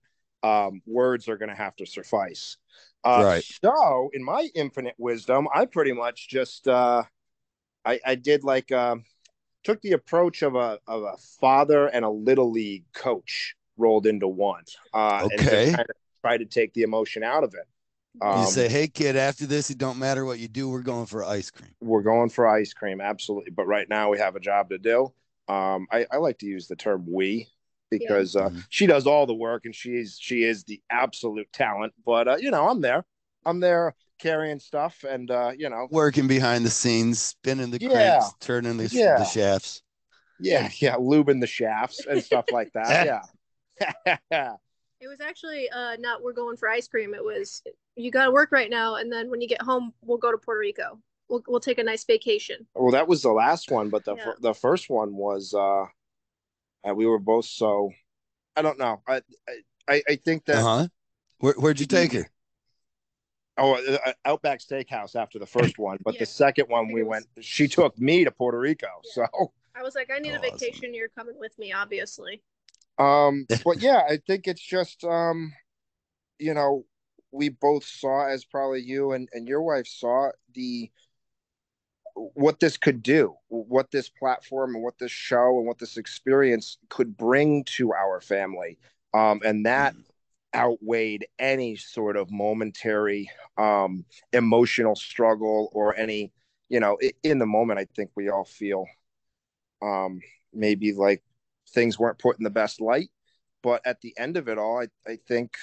words are going to have to suffice. Right. So, in my infinite wisdom, I pretty much just I did like took the approach of a father and a little league coach rolled into one, and just Okay. kind of try to take the emotion out of it. You yeah, say, hey kid, after this, it don't matter what you do. We're going for ice cream. We're going for ice cream, absolutely. But right now we have a job to do. I like to use the term we yeah. because Mhm. she does all the work and she is the absolute talent. But I'm there. I'm there carrying stuff and Working behind the scenes, spinning the yeah, cranks, turning the yeah, shafts. yeah, lubing the shafts and stuff like that. Eh, Yeah. It was actually not we're going for ice cream. It was you got to work right now, and then when you get home, we'll go to Puerto Rico. We'll take a nice vacation. Well, that was the last one, but Yeah. the first one was we were both so I don't know. I think that uh-huh. Where'd you take the her? Outback Steakhouse after the first one, but the Yeah, second I one we figured went. She took me to Puerto Rico, yeah. so I was like, I need a Awesome. vacation. You're coming with me, obviously. but yeah, I think it's just you know, we both saw as probably you and your wife saw the what this could do, what this platform and what this show and what this experience could bring to our family. And that Mm. outweighed any sort of momentary emotional struggle or any, in the moment, I think we all feel maybe like things weren't put in the best light. But at the end of it all, I think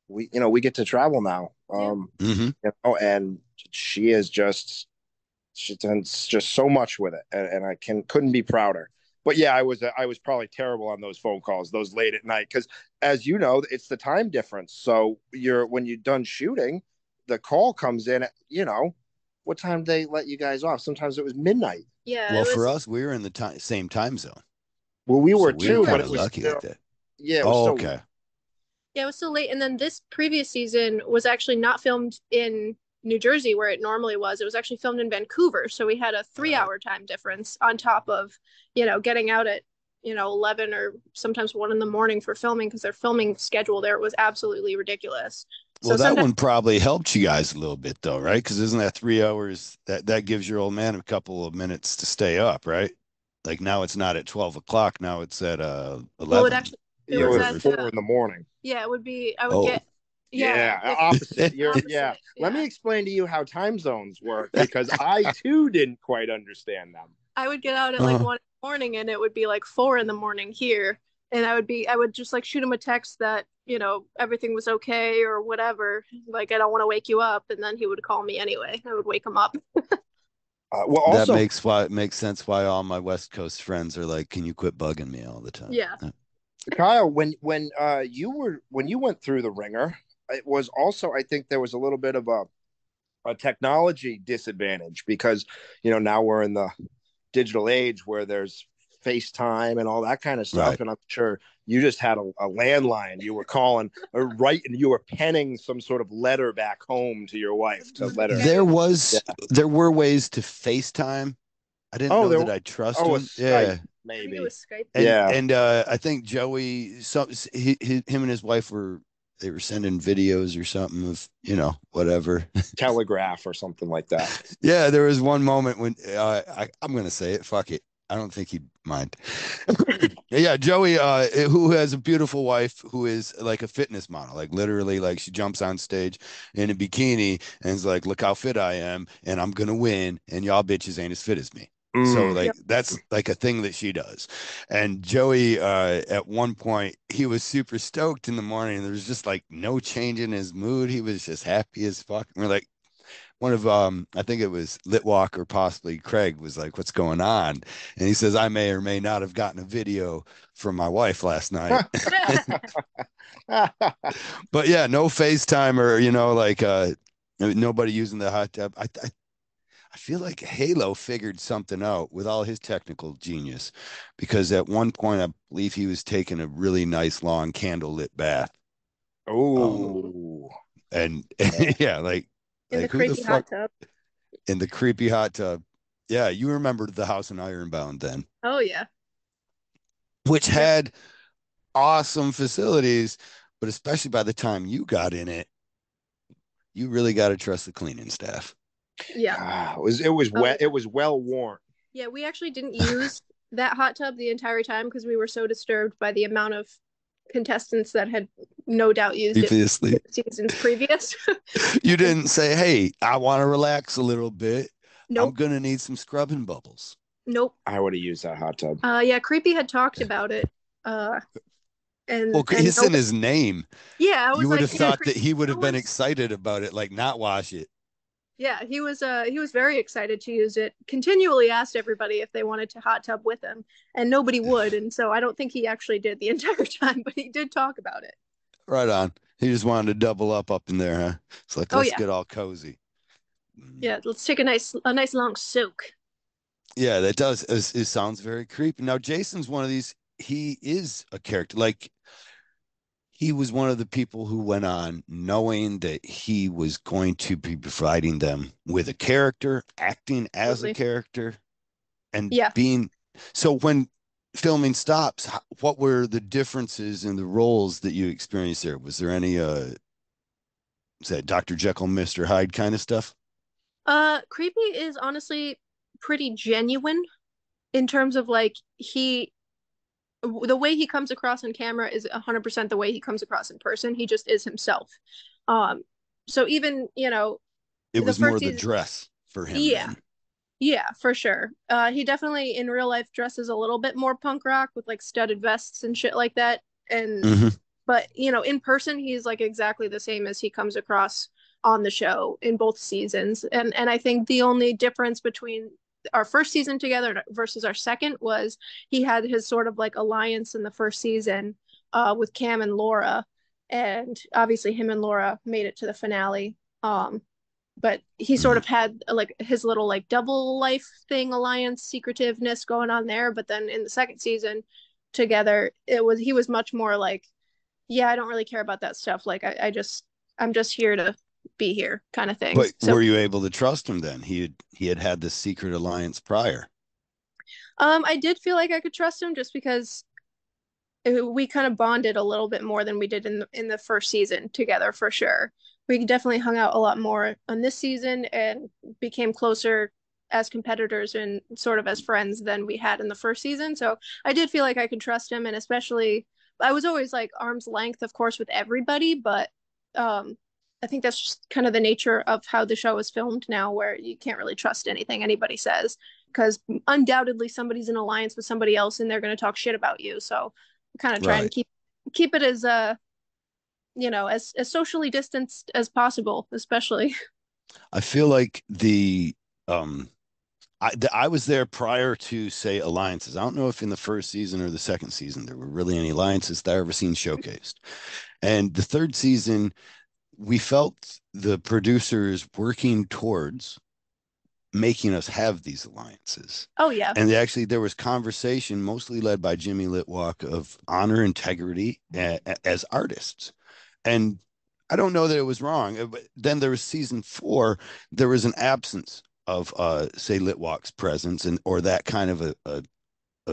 we get to travel now. Yeah. Hmm. And she is just She's done just so much with it, and I couldn't be prouder. But yeah, I was probably terrible on those phone calls, those late at night, because as you know, it's the time difference. So when you're done shooting, the call comes in at, what time did they let you guys off? Sometimes it was midnight. Yeah, Well, it for was. us, we were in the same time zone, Well, we so were we were too, but kind it of was lucky still, like that. yeah, it was Oh, still okay. Yeah, it was so late. And then this previous season was actually not filmed in New Jersey where it normally was. It was actually filmed in Vancouver. So we had a 3 hour time difference on top of, getting out at, 11 or sometimes 1 in the morning for filming because their filming schedule there was absolutely ridiculous. So Well, that sometimes, one probably helped you guys a little bit though, right? Because isn't that 3 hours that gives your old man a couple of minutes to stay up, right? Like now it's not at 12 o'clock. Now it's at well, it 11 actually, it it was was or at, 4 in the morning. yeah, it would be, I would oh. get, yeah, Yeah, it, opposite. You're yeah. opposite. Let Yeah. me explain to you how time zones work because I too didn't quite understand them. I would get out at like Uh, 1 in the morning and it would be like 4 in the morning here. And I would just like shoot him a text that, everything was okay or whatever. Like, I don't want to wake you up. And then he would call me anyway. I would wake him up. Well, that also, makes sense why all my West Coast friends are like, "Can you quit bugging me all the time?" Yeah. Kyle, when you went through the ringer, it was also, I think there was a little bit of a technology disadvantage because now we're in the digital age where there's FaceTime and all that kind of Right. stuff. And I'm sure you just had a landline you were calling or writing, you were penning some sort of letter back home to your wife to let her. Yeah, it There was. was Yeah. there were ways to FaceTime. I didn't Oh, know there. that I trust Oh, a him. Skype Yeah. I think it maybe. was Skype. And Yeah, and I think Joey, him and his wife they were sending videos or something of whatever. Telegraph or something like that. Yeah, there was one moment when I'm gonna say it. Fuck it. I don't think he'd mind. Yeah, Joey, who has a beautiful wife who is like a fitness model, like literally, like she jumps on stage in a bikini and is like, "Look how fit I am, and I'm gonna win, and y'all bitches ain't as fit as me." So Mm. like Yep. that's like a thing that she does. And Joey, at one point, he was super stoked in the morning. There was just like no change in his mood. He was just happy as fuck. And we're like, one of I think it was Litwalk or possibly Craig was like, "What's going on?" And he says, "I may or may not have gotten a video from my wife last night." But yeah, no FaceTime or like nobody using the hot tub. I feel like Halo figured something out with all his technical genius, because at one point I believe he was taking a really nice long candlelit bath. Um, Oh, and yeah. yeah, In the who the creepy fuck hot tub. in the creepy hot tub? Yeah, you remember the house in Ironbound then, Oh, yeah. which Yep. had awesome facilities, but especially by the time you got in it, you really got to trust the cleaning staff. Yeah. It was Oh, wet. yeah. It was well worn. Yeah. We actually didn't use that hot tub the entire time because we were so disturbed by the amount of contestants that had no doubt used it Previously, seasons previous. you didn't say, "Hey, I want to relax a little bit. I'm Nope. gonna need some scrubbing bubbles." Nope. I would have used that hot tub. Yeah, Creepy had talked about it. Uh, Well, and it's no, in his name. yeah, I You was would like, have yeah, thought that he would no have been one's, excited about it, like not wash it. yeah, he was very excited to use it. Continually asked everybody if they wanted to hot tub with him, and nobody would. And so I don't think he actually did the entire time, but he did talk about it. Right on. He just wanted to double up in there, huh? It's like, Oh let's yeah, get all cozy. yeah. Let's take a nice long soak. Yeah, that does. It sounds very creepy. Now, Jason's one of these. He is a character. Like he was one of the people who went on knowing that he was going to be providing them with a character, acting as a Absolutely. character, and Yeah. being. So when filming stops, what were the differences in the roles that you experienced there? Was there any is that Dr. Jekyll, Mr. Hyde kind of stuff? Creepy is honestly pretty genuine in terms of like the way he comes across on camera is 100% the way he comes across in person. He just is himself. Um, so even, It the was more first the season, dress for him yeah, then. yeah, for sure. He definitely in real life dresses a little bit more punk rock with like studded vests and shit like that. And Hmm. but in person he's like exactly the same as he comes across on the show in both seasons. And I think the only difference between our first season together versus our second was he had his sort of like alliance in the first season with Cam and Laura, and obviously him and Laura made it to the finale. But he sort Mhm. of had like his little like double life thing, alliance secretiveness going on there. But then in the second season together, it was he was much more like, yeah, I don't really care about that stuff. Like I'm just here to be here kind of thing. But So were you able to trust him then? He had this secret alliance prior. I did feel like I could trust him just because we kind of bonded a little bit more than we did in the first season together for sure. We definitely hung out a lot more on this season and became closer as competitors and sort of as friends than we had in the first season. So I did feel like I could trust him, and especially I was always like arm's length, of course, with everybody, but um, I think that's just kind of the nature of how the show is filmed now, where you can't really trust anything anybody says because undoubtedly somebody's in alliance with somebody else and they're going to talk shit about you. So kind of try and Right. keep it as as socially distanced as possible, especially. I feel like I was there prior to say alliances. I don't know if in the first season or the second season there were really any alliances that I ever seen showcased. And the third season, we felt the producers working towards making us have these alliances. Oh yeah. And actually, there was conversation, mostly led by Jimmy Litwalk, of honor, integrity as artists. And I don't know that it was wrong. But then there was season 4. There was an absence of, say, Litwalk's presence and or that kind of a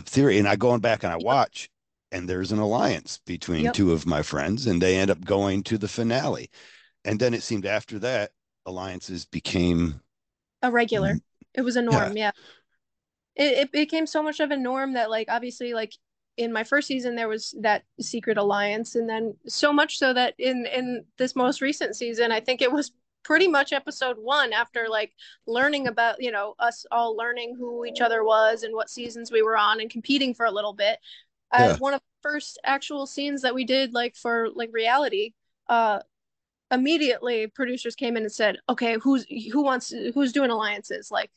theory. And I go back and I Yep. watch, and there's an alliance between Yep. two of my friends, and they end up going to the finale. And then it seemed after that, alliances became, A regular. It was a yeah, norm. Yeah. It became so much of a norm that like obviously like in my first season there was that secret alliance, and then so much so that in this most recent season I think it was pretty much episode 1, after like learning about us all learning who each other was and what seasons we were on and competing for a little bit. yeah, One of the first actual scenes that we did like for like reality, uh immediately producers came in and said, okay, who's doing alliances, like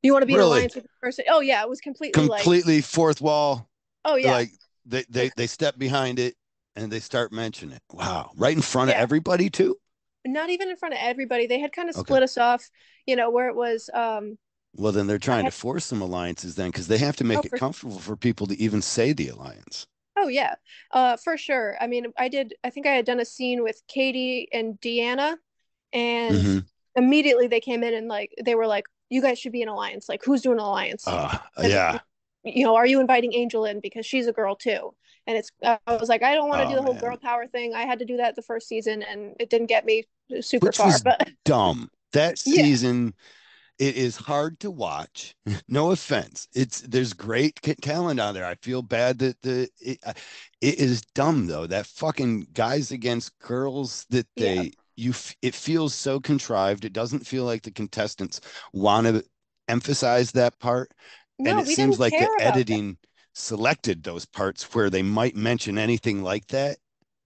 you want to be in really alliance with this person? Oh yeah, it was completely like, completely fourth wall. oh yeah, Like they, like they, they step behind it and they start mentioning it. Wow. Right in front of yeah, everybody, too. not even in front of everybody. They had kind of Okay. split us off, where it was Well, then they're I trying to had force some alliances then because they have to oh make it for comfortable for people to even say the alliance. oh yeah, for sure. I mean, I think I had done a scene with Katie and Deanna, and Hmm. immediately they came in and like they were like, you guys should be an alliance. Like, who's doing an alliance? And Yeah. are you inviting Angel in because she's a girl too? And it's I was like, I don't want to do Oh, the whole girl man. power thing. I had to do that the first season, and it didn't get me super Which far. was But dumb. That yeah, season, it is hard to watch. No offense. There's great talent on there. I feel bad that it is dumb though. That fucking guys against girls that yeah. it feels so contrived. It doesn't feel like the contestants want to emphasize that part, and No, it we seems didn't like the care about that. editing selected those parts where they might mention anything like that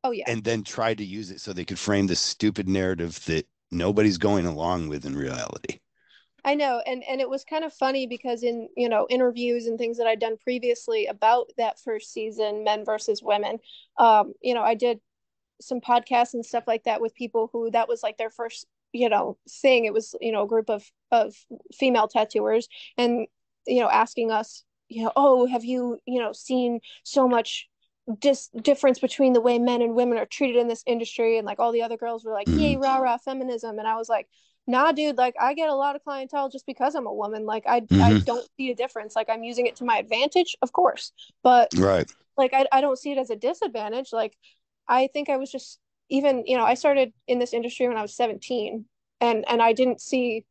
Oh yeah. and then tried to use it so they could frame this stupid narrative that nobody's going along with in reality. I know, and it was kind of funny because in interviews and things that I'd done previously about that first season, Men versus Women, I did some podcasts and stuff like that with people who that was like their first thing. It was a group of female tattooers, and asking us, oh, have you seen so much difference between the way men and women are treated in this industry? And like all the other girls were like, yay, Mm-hmm. rah rah feminism, and I was like, nah dude, like I get a lot of clientele just because I'm a woman. Like I Mm-hmm. don't see a difference. Like I'm using it to my advantage, of course, but Right. like I don't see it as a disadvantage. Like I think I was just, even I started in this industry when I was 17, and I didn't see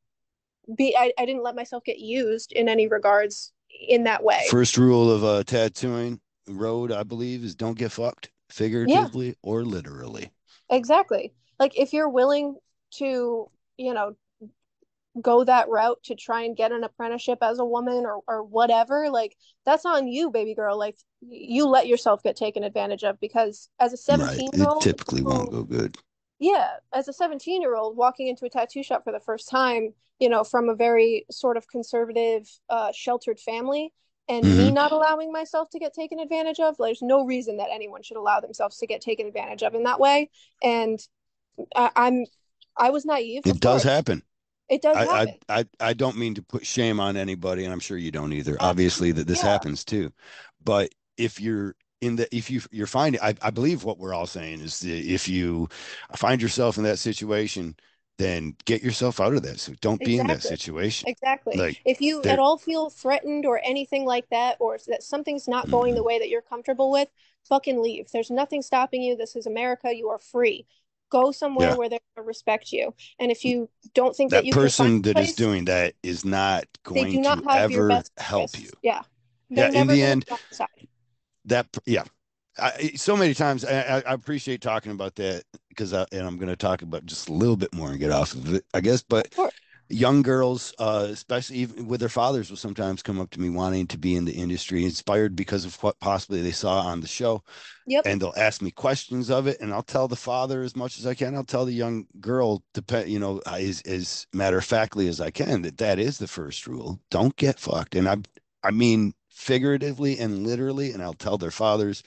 be I didn't let myself get used in any regards in that way. First rule of tattooing road, I believe, is don't get fucked Yeah, figuratively or literally. exactly. Like if you're willing to, you know, go that route to try and get an apprenticeship as a woman or whatever, like that's on you, baby girl. Like you let yourself get taken advantage of because as a Right. 17 year It old typically won't who go good. yeah, as a 17-year-old walking into a tattoo shop for the first time, from a very sort of conservative, sheltered family, and me Hmm. not allowing myself to get taken advantage of, there's no reason that anyone should allow themselves to get taken advantage of in that way. And I, I'm, I was naive, It of does course. happen. It does I, happen. I don't mean to put shame on anybody, and I'm sure you don't either. Obviously, that this Yeah, happens too. But if you're if you're finding, I believe what we're all saying is that if you find yourself in that situation, then get yourself out of that. So don't be in that exactly. situation. Exactly. Like If you at there, all feel threatened or anything like that, or that something's not going the mhm. way that you're comfortable with, fucking leave. There's nothing stopping you. This is America. You are free. Go somewhere Yeah, where they're going to respect you. And if you don't think that that you can find person a that is place, doing that is not they do going to not have your ever best help you. interests. Yeah. They're Yeah, in never the going to end, be on the side. yeah, so many times I appreciate talking about that because and I'm going to talk about just a little bit more and get off of it, I guess. Of But course. young girls, especially even with their fathers, will sometimes come up to me wanting to be in the industry, inspired because of what possibly they saw on the show, Yep. and they'll ask me questions of it, and I'll tell the father as much as I can. I'll tell the young girl, as matter of factly as I can, that that is the first rule. Don't get fucked, and I mean figuratively and literally, and I'll tell their fathers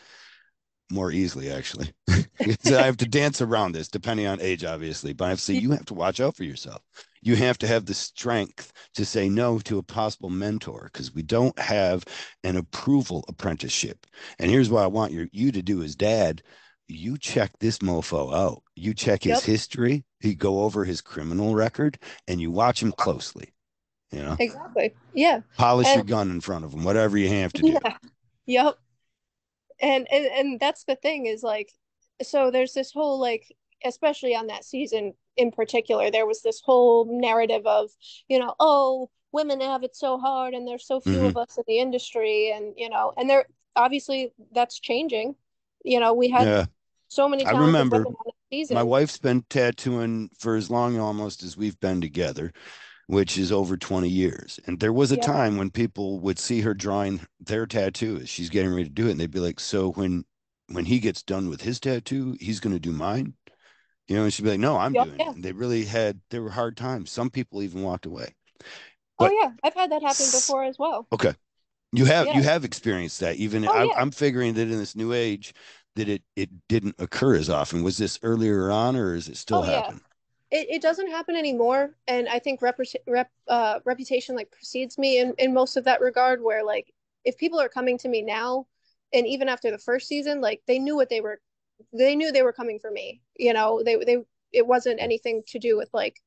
more easily actually. I have to dance around this depending on age, obviously, but I have to say you have to watch out for yourself. You have to have the strength to say no to a possible mentor because we don't have an approval apprenticeship. And here's what I want you to do as dad. You check this mofo out. You check his Yep. history. You go over his criminal record and you watch him closely. You know, Exactly. Yeah. polish And your gun in front of him, whatever you have to do. yeah. Yep. And that's the thing is like, so there's this whole like, especially on that season in particular, there was this whole narrative of, oh, women have it so hard and there's so few of Hmm. us in the industry, and and there obviously that's changing. We had Yeah, so many I talented remember women on the my season. wife's been tattooing for as long almost as we've been together, which is over 20 years. And there was a Yeah. time when people would see her drawing their tattoo as she's getting ready to do it. And they'd be like, so when he gets done with his tattoo, he's going to do mine. And she'd be like, no, I'm Yep. doing it. Yeah. And there were hard times. Some people even walked away. Oh But yeah, I've had that happen before as well. okay, you have Yeah. you have experienced that. Even Oh yeah. I'm figuring that in this new age that it didn't occur as often. Was this earlier on, or is it still Oh yeah. happen? It doesn't happen anymore, and I think reputation like precedes me in most of that regard, where like if people are coming to me now, and even after the first season, like they knew they were coming for me. They it wasn't anything to do with like,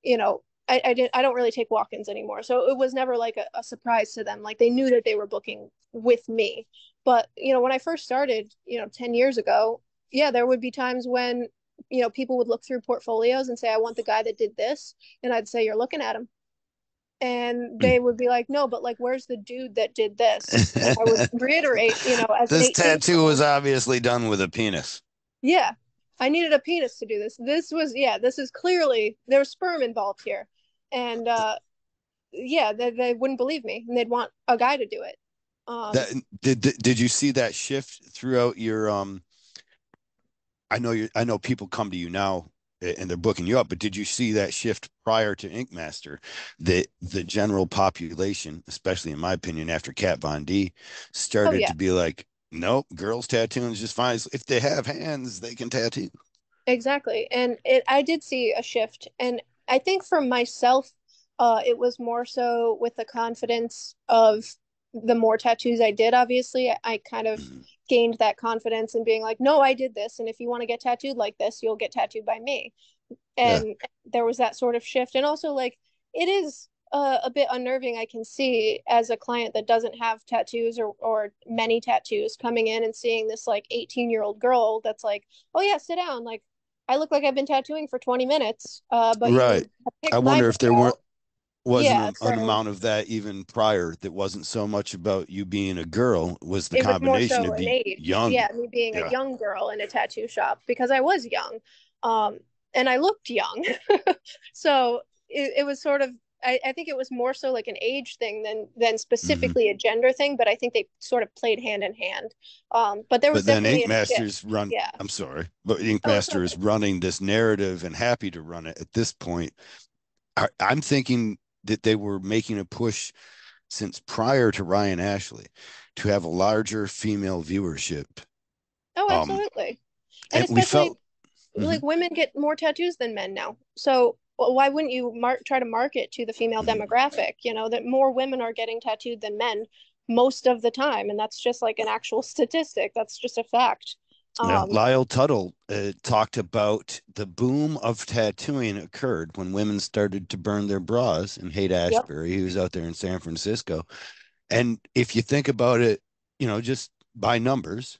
I don't really take walk-ins anymore, so it was never like a surprise to them. Like they knew that they were booking with me. But when I first started, 10 years ago, yeah, there would be times when people would look through portfolios and say, I want the guy that did this, and I'd say, you're looking at him, and they would be like, no, but like, where's the dude that did this? And I would reiterate, as an This 18 year tattoo was old, obviously done with a penis. yeah, I needed a penis to do this. This is clearly there's sperm involved here. And yeah, they wouldn't believe me, and they'd want a guy to do it. Um, That did you see that shift throughout your I know people come to you now and they're booking you up, but did you see that shift prior to Ink Master? That the general population, especially in my opinion, after Kat Von D, oh started yeah, to be like, nope, girls tattooing is just fine. If they have hands, they can tattoo. exactly. And I did see a shift, and I think for myself, it was more so with the confidence of the more tattoos I did. Obviously, I kind of Mhm. gained that confidence in being like, no, I did this, and if you want to get tattooed like this, you'll get tattooed by me. Yeah. And there was that sort of shift, and also like it is a bit unnerving, I can see, as a client that doesn't have tattoos or many tattoos, coming in and seeing this like 18-year-old girl that's like, oh yeah, sit down, like I look like I've been tattooing for 20 minutes, but Right. you I picked my wonder if there weren't brow. wasn't Yeah, an so amount of that even prior that wasn't so much about you being a girl, was the it was more combination so of an the age, young. yeah, me being a Yeah. young girl in a tattoo shop because I was young, um and I looked young. So it was sort of I think it was more so like an age thing than Hmm. specifically a gender thing, but I think they sort of played hand in hand. But there was But then definitely Ink a shift. Master's run. Yeah. I'm sorry, but Ink Oh, it's Master is okay. running this narrative and happy to run it at this point. I'm thinking that they were making a push since prior to Ryan Ashley to have a larger female viewership. Oh, Um, absolutely. And and we especially felt. like Mhm. women get more tattoos than men now. So why wouldn't you try to market to the female Mhm. demographic? You know that more women are getting tattooed than men most of the time, and that's just like an actual statistic. That's just a fact. Yeah, Um, Lyle Tuttle talked about the boom of tattooing occurred when women started to burn their bras in Haight yep, Ashbury. He was out there in San Francisco. And if you think about it, just by numbers,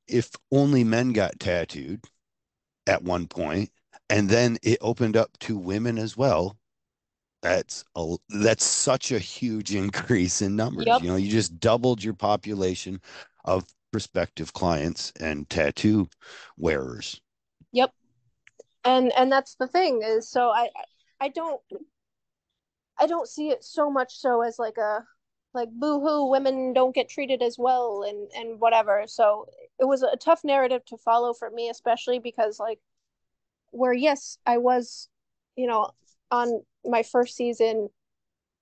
if only men got tattooed at one point, and then it opened up to women as well, that's such a huge increase in numbers. yep, You just doubled your population of prospective clients and tattoo wearers. yep. And that's the thing is so I don't I don't see it so much so as like a like boo-hoo women don't get treated as well and whatever. So it was a tough narrative to follow for me, especially because like where yes, I was, you know, on my first season.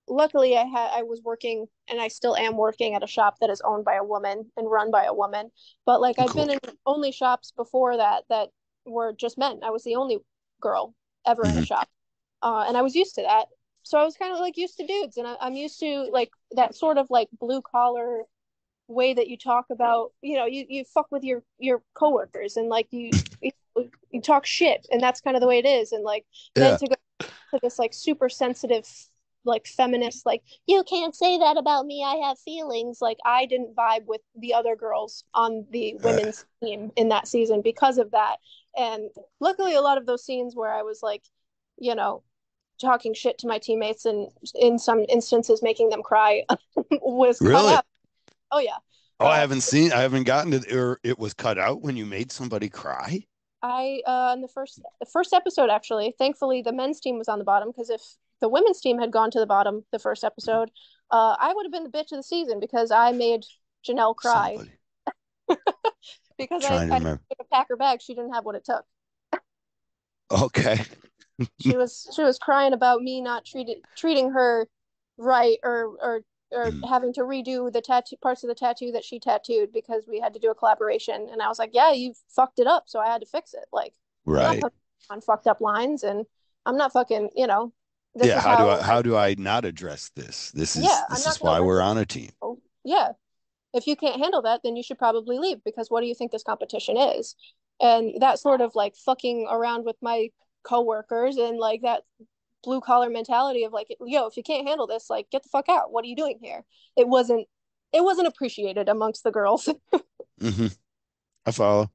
Luckily, I was working and I still am working at a shop that is owned by a woman and run by a woman. But like I've Cool. been in only shops before that were just men. I was the only girl ever in a Mhm. shop, and I was used to that. So I was kind of like used to dudes, and I'm used to like that sort of like blue collar way that you talk about. You know, you fuck with your coworkers and like you talk shit, and that's kind of the way it is. And like then Yeah. to go to this like super sensitive like feminist like you can't say that about me, I have feelings, like I didn't vibe with the other girls on the Uh, women's team in that season because of that. And luckily a lot of those scenes where I was like, you know, talking shit to my teammates and in some instances making them cry was cut really? out. Oh yeah. Oh, uh I haven't gotten to, or it was cut out when you made somebody cry. I in the first episode, actually, thankfully the men's team was on the bottom because if the women's team had gone to the bottom the first episode, I would have been the bitch of the season because I made Janelle cry Somebody because trying to I remember. to pack her bag. She didn't have what it took. Okay. She was crying about me not treating her right or Mm, having to redo the tattoo parts of the tattoo that she tattooed because we had to do a collaboration. And I was like, yeah, you fucked it up, so I had to fix it. Like, I'm not right. on fucked up lines, and I'm not fucking, this Yeah. is how How do I not address this? yeah, I'm This not is gonna why let we're this on a team. go. Yeah. If you can't handle that, then you should probably leave because what do you think this competition is? And that sort of like fucking around with my coworkers and like that blue collar mentality of like, yo, if you can't handle this, like get the fuck out. What are you doing here? It wasn't it wasn't appreciated amongst the girls. Hmm. I follow.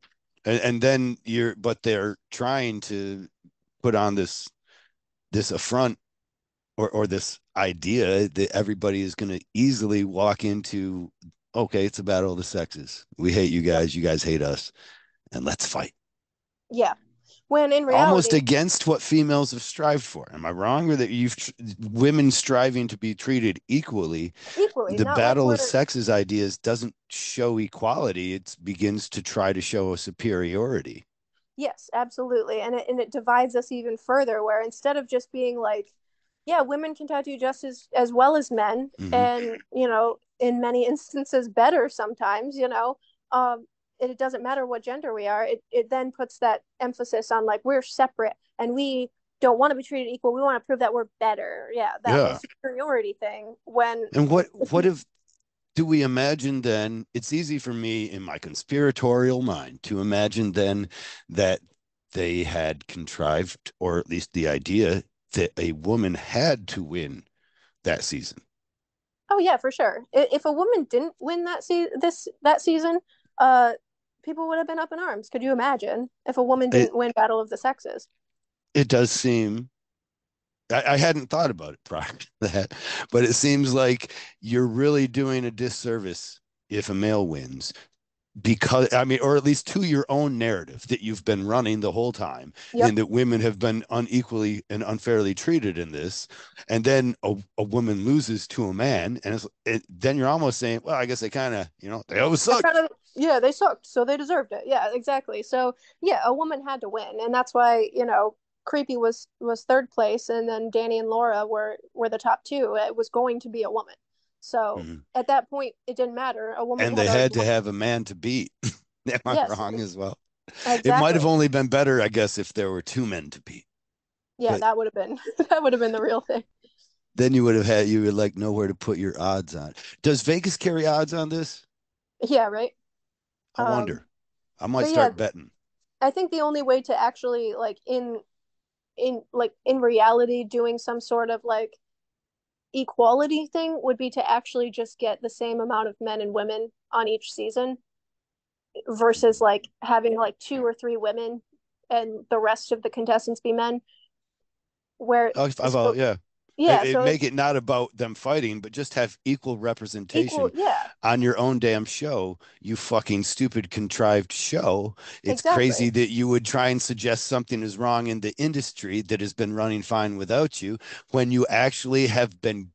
And then but they're trying to put on this affront or this idea that everybody is going to easily walk into, okay, it's a battle of the sexes. We hate you Yep. guys. You guys hate us. And let's fight. Yeah. When in Almost reality, against what females have strived for. Am I wrong? Or that women striving to be treated equally? equally, The not like battle of we're sexes ideas doesn't show equality. It begins to try to show a superiority. yes, absolutely. And it divides us even further where instead of just being like, yeah, women can tattoo just as well as men Hmm. and, in many instances better sometimes, it doesn't matter what gender we are. It then puts that emphasis on like we're separate and we don't want to be treated equal. We want to prove that we're better. Yeah, that whole Yeah. superiority thing when And what if do we imagine then? It's easy for me in my conspiratorial mind to imagine then that they had contrived, or at least the idea that a woman had to win that season. oh yeah, for sure. If a woman didn't win that season, uh, people would have been up in arms. Could you imagine if a woman It didn't win Battle of the Sexes? it does seem I hadn't thought about it prior to that, but it seems like you're really doing a disservice if a male wins because I mean, or at least to your own narrative that you've been running the whole time, Yep. and that women have been unequally and unfairly treated in this, and then a woman loses to a man, and then you're almost saying, well, I guess they kind of, they always They're kind sucked. of, yeah, they sucked, so they deserved it. Yeah, exactly. So yeah, a woman had to win, and that's why Creepy was third place, and then Danny and Laura were the top two. It was going to be a woman. So Mhm. at that point, it didn't matter. A woman And had they already had to won. have a man to beat. Am I Yes, wrong as well? It might have exactly. only been better, I guess, if there were two men to beat. Yeah, But that would have been that would have been the real thing. then you would like know where to put your odds on. Does Vegas carry odds on this? Yeah, right. I Um, wonder. I might but yeah, start betting. I think the only way to actually like in reality doing some sort of like equality thing would be to actually just get the same amount of men and women on each season versus like having like two or three women and the rest of the contestants be men. Where Oh, so yeah. yeah, It so make it's it not about them fighting, but just have equal equal. representation Yeah, on your own damn show, you fucking stupid contrived show. It's crazy exactly, that you would try and suggest something is wrong in the industry that has been running fine without you when you actually have been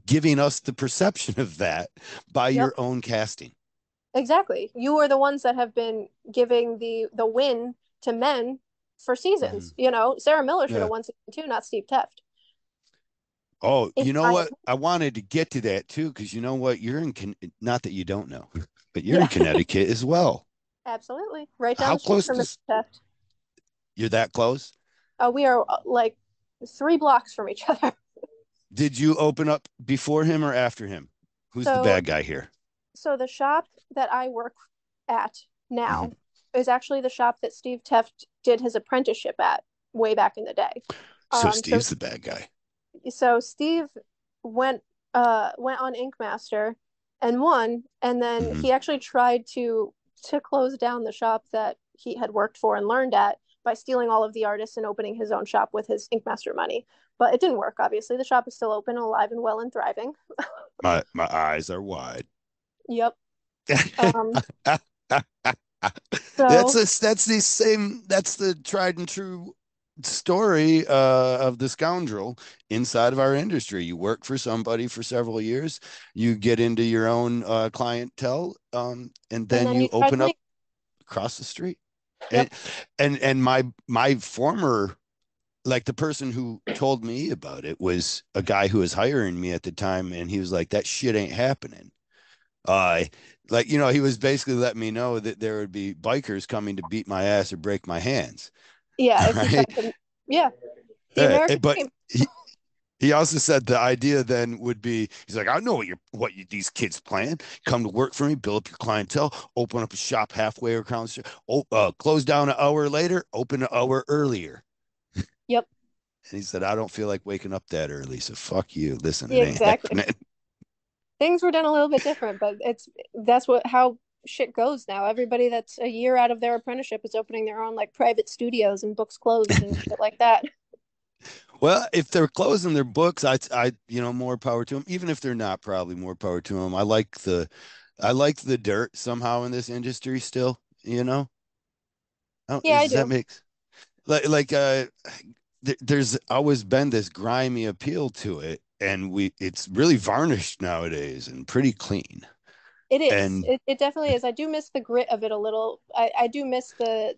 giving us the perception of that by yep, your own casting. exactly. You are the ones that have been giving the win to men for Mhm. seasons. Sarah Miller should Yeah. have won season two, not Steve Teft. Oh, In you know my what? I wanted to get to that too, because you know what? Not that you don't know, but you're in Yeah, Connecticut as well. absolutely, right down How the street close from Mr. does Teft. you're that close? We are like 3 blocks from each other. Did you open up before him or after him? Who's the So bad guy here? so the shop that I work at Mhm. now is actually the shop that Steve Teft did his apprenticeship at way back in the day. So So Steve's the bad guy. Steve went went on Ink Master and won, and then Mhm. he actually tried to close down the shop that he had worked for and learned at by stealing all of the artists and opening his own shop with his Ink Master money. But it didn't work. Obviously, the shop is still open, alive and well, and thriving. My eyes are wide. Yep. that's Um, so that's the tried and true story of the scoundrel inside of our industry. You work for somebody for several years, you get into your own clientele, and and then then you you try to open up leave. across the street. And Yep. my former, like, the person who told me about it was a guy who was hiring me at the time, and he was like, that shit ain't happening. uh like, he was basically letting me know that there would be bikers coming to beat my ass or break my hands. Yeah. If you tried Right. to, yeah, the American But dream. he also said the idea then would be, he's like, I know these kids plan. Come to work for me, build up your clientele, open up a shop halfway across, close down an hour later, open an hour earlier. Yep. And he said, I don't feel like waking up that early. So fuck you. Listen, it Yeah, ain't exactly. happening. Things were done a little bit different, but that's what how shit goes now. Everybody that's a year out of their apprenticeship is opening their own like private studios and books closed and shit like that. Well, if they're closing their books, more power to them. Even if they're not, probably more power to them. I like the dirt somehow in this industry still, you know? Yeah, I Does that do. make like there's always been this grimy appeal to it, and it's really varnished nowadays and pretty clean. It is. And It definitely is. I do miss the grit of it a little. I do miss the,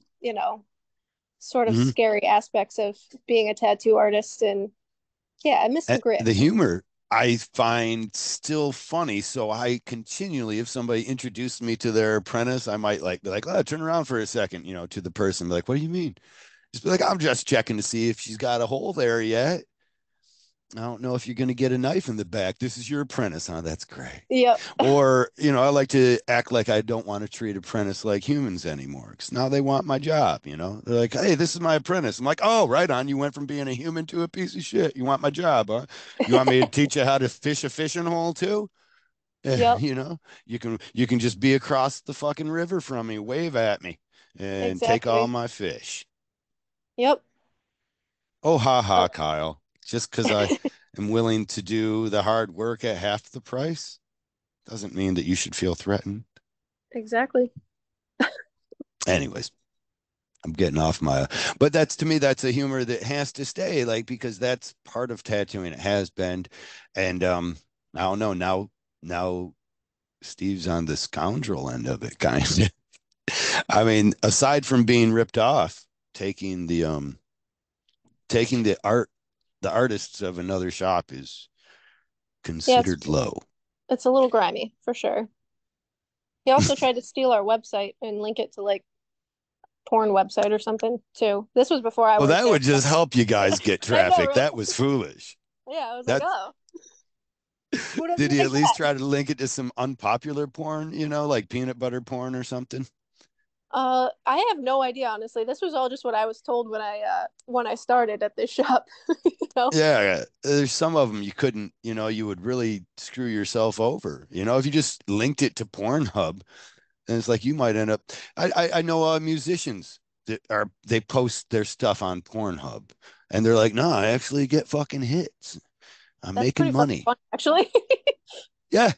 sort of mhm. scary aspects of being a tattoo artist and yeah, I miss the And grit. the humor I find still funny. So I continually, if somebody introduced me to their apprentice, I might like be like, oh, turn around for a second, to the person, be like, what do you mean? Just be like, I'm just checking to see if she's got a hole there yet. I don't know if you're going to get a knife in the back. This is your apprentice, huh? That's great. Yep. Or, I like to act like I don't want to treat apprentice like humans anymore because now they want my job. They're like, hey, this is my apprentice. I'm like, oh, right on. You went from being a human to a piece of shit. You want my job, huh? You want me to teach you how to fish a fishing hole too? Yep. You can just be across the fucking river from me, wave at me, and take all Exactly. my fish. Yep. Oh, ha Uh, ha, Kyle. Just because I am willing to do the hard work at half the price doesn't mean that you should feel threatened. Exactly. Anyways, I'm getting off my, but that's to me, that's a humor that has to stay, like, because that's part of tattooing. It has been. And I don't know, now Steve's on the scoundrel end of it, kind of. I mean, aside from being ripped off, taking the taking the artists of another shop is Yeah, considered low. it's a little grimy for sure. He also tried to steal our website and link it to like porn website or something too. This was before I Well, worked that there. would just help you guys get I know, traffic. right? That was foolish. Yeah, I was like, That oh, who did doesn't he at think least that? try to link it to some unpopular porn, like peanut butter porn or something? I have no idea, honestly. This was all just what I was told when I started at this shop. You know? Yeah, there's some of them you couldn't, you would really screw yourself over. If you just linked it to Pornhub, and it's like you might end up. I know musicians that they post their stuff on Pornhub, and they're like, "No, I actually get fucking hits. I'm That's making pretty fucking money." fun, actually. Yeah,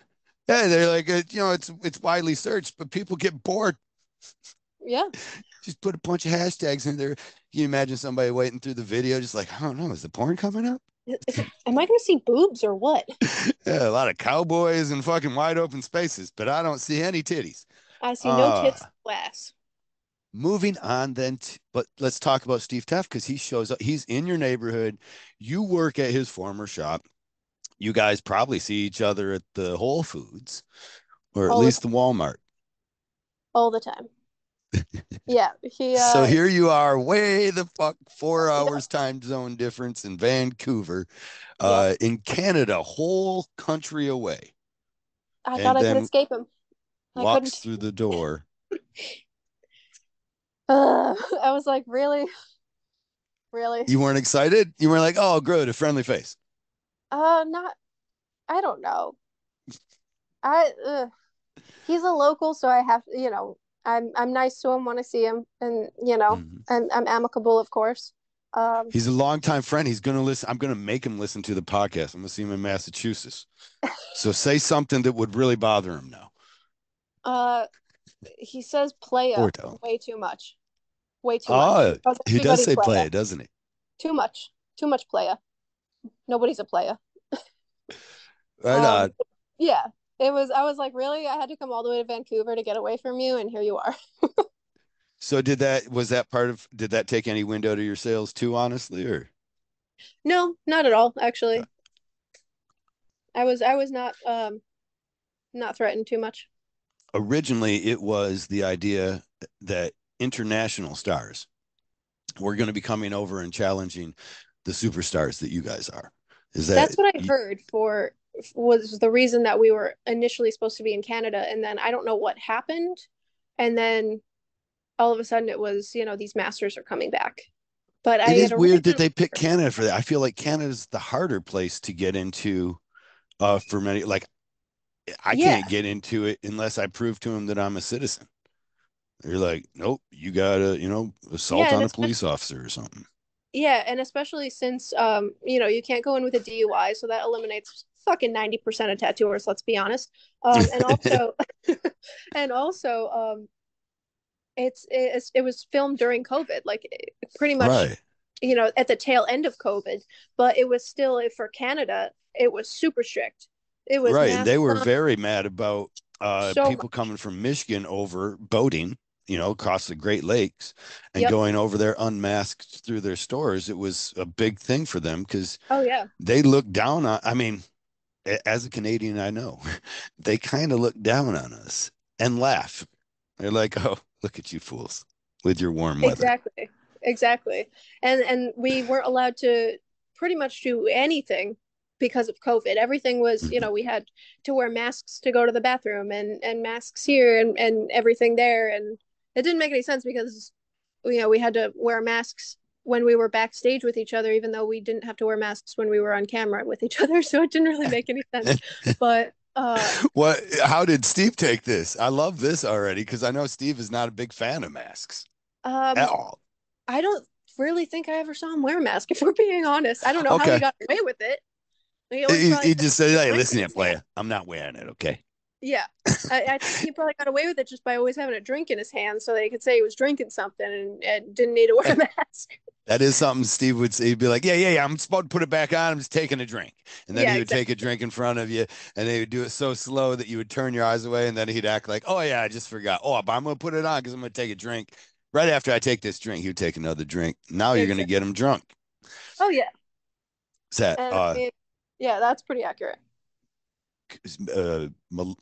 yeah. They're like, it's widely searched, but people get bored. Yeah. Just put a bunch of hashtags in there. Can you imagine somebody waiting through the video, just like, I don't know, is the porn coming up? Am I going to see boobs or what? Yeah, a lot of cowboys and fucking wide open spaces, but I don't see any titties. I see no Uh, tits, no ass. moving on then, but let's talk about Steve Teff because he shows up. He's in your neighborhood. You work at his former shop. You guys probably see each other at the Whole Foods or at All the least time. the Walmart. All the time. Yeah. He So here you are, way the fuck 4 hours yeah. time zone difference in Vancouver, Yep. in Canada, whole country away, I thought and I could then escape him. I walks couldn't. through the door. I was like, really? Really? You weren't excited? You were like, oh, good, a friendly face. Not, I don't know. He's a local, so I have, I'm nice to him when I see him, and Mhm. I'm amicable, of course. Um, He's a longtime friend. He's going to listen. I'm going to make him listen to the podcast. I'm going to see him in Massachusetts. So say something that would really bother him now. uh, he says playa Or don't. way too much, way too much. Oh, He calls he does everybody say playa. play, doesn't he? Too much playa. Nobody's a playa. Right Um, on. yeah, it was. I was like, really? I had to come all the way to Vancouver to get away from you, and here you are. So was that part of, did that take any window to your sales too, honestly? Or No, not at all. uh, Actually, I was not threatened too much. originally it was the idea that international stars were going to be coming over and challenging the superstars that you guys are. Is that That's what I heard for was the reason that we were initially supposed to be in Canada, and then I don't know what happened, and then all of a sudden it was, these masters are coming back. But I it had is weird that originally they picked Canada for that. I feel like Canada's the harder place to get into for many. Like I yeah, can't get into it unless I prove to them that I'm a citizen. They're like, nope, you gotta, yeah, assault and on a especially police officer or something. yeah, and especially since you can't go in with a DUI, so that eliminates fucking 90% of tattooers, let's be honest. And also and also it was filmed during COVID, like pretty much, Right. at the tail end of COVID, but it was still for Canada, it was super strict. It was Right. And masks they were on very mad about so people much. coming from Michigan over boating, across the Great Lakes and Yep. going over there unmasked through their stores. It was a big thing for them because Oh yeah. they looked down on, I mean, as a Canadian, I know they kind of look down on us and laugh. They're like, oh, look at you fools with your warm weather. Exactly. Exactly. And we weren't allowed to pretty much do anything because of COVID. Everything was, Mhm. we had to wear masks to go to the bathroom, and masks here, and everything there. And it didn't make any sense because, we had to wear masks when we were backstage with each other, even though we didn't have to wear masks when we were on camera with each other. So it didn't really make any sense. But What? How did Steve take this? I love this already because I know Steve is not a big fan of masks at um, all. I don't really think I ever saw him wear a mask, if we're being honest. I don't know how he Okay. got away with it. He always He, probably he said just said, he was "Hey, wearing listen here, it. player. I'm not wearing it. Okay." Yeah. I think he probably got away with it just by always having a drink in his hand so they could say he was drinking something and didn't need to wear a mask. That is something Steve would say. He'd be like, "Yeah, yeah, yeah. I'm just about to put it back on. I'm just taking a drink." And then Yeah, he would take a exactly. drink in front of you, and they would do it so slow that you would turn your eyes away, and then he'd act like, "Oh yeah, I just forgot. Oh, but I'm gonna put it on because I'm gonna take a drink." Right after I take this drink, he would take another drink. Now you're gonna Exactly. get him drunk. Oh yeah. Is that And I mean, yeah, that's pretty accurate.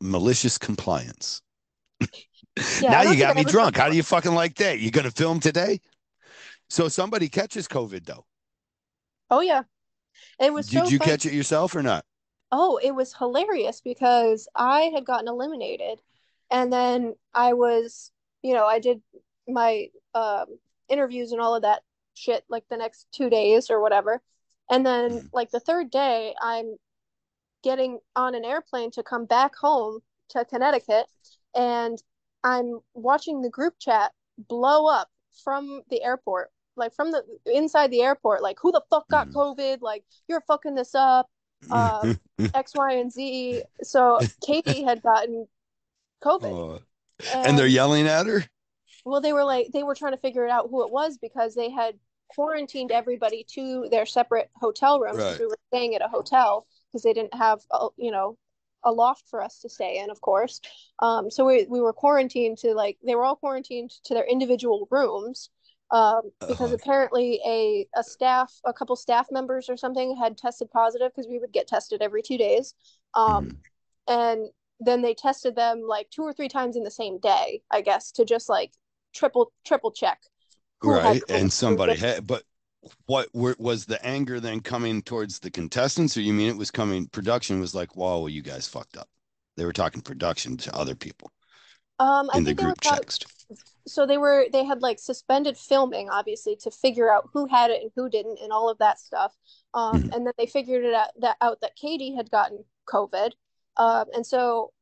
malicious compliance? Yeah, Now I you don't think got I me ever took drunk. that How do one. you fucking like that? You gonna film today? So somebody catches COVID though. Oh yeah. It was Did so you funny. catch it yourself or not? Oh, it was hilarious because I had gotten eliminated and then I was, I did my interviews and all of that shit like the next 2 days or whatever. And then Mm. like the third day, I'm getting on an airplane to come back home to Connecticut and I'm watching the group chat blow up from the airport, like from the inside the airport, like who the fuck got Mm. COVID? Like you're fucking this up. X, Y, and Z. So Katie had gotten COVID. Oh. And they're And yelling at her? well, they were trying to figure out who it was because they had quarantined everybody to their separate hotel rooms because Right. we were staying at a hotel because they didn't have a loft for us to stay in, of course. So we were quarantined to like they were all quarantined to their individual rooms. Because Uh, apparently a couple staff members or something had tested positive because we would get tested every 2 days. Um, mm. and then they tested them like 2 or 3 times in the same day, I guess, to just like triple check who had Right. COVID. And somebody had, but was the anger then coming towards the contestants, or you mean it was coming, production was like, whoa, you guys fucked up? They were talking production to other people I in the think they were group text. so they had like suspended filming obviously to figure out who had it and who didn't and all of that stuff. Mhm. And then they figured it out that Katie had gotten COVID. And so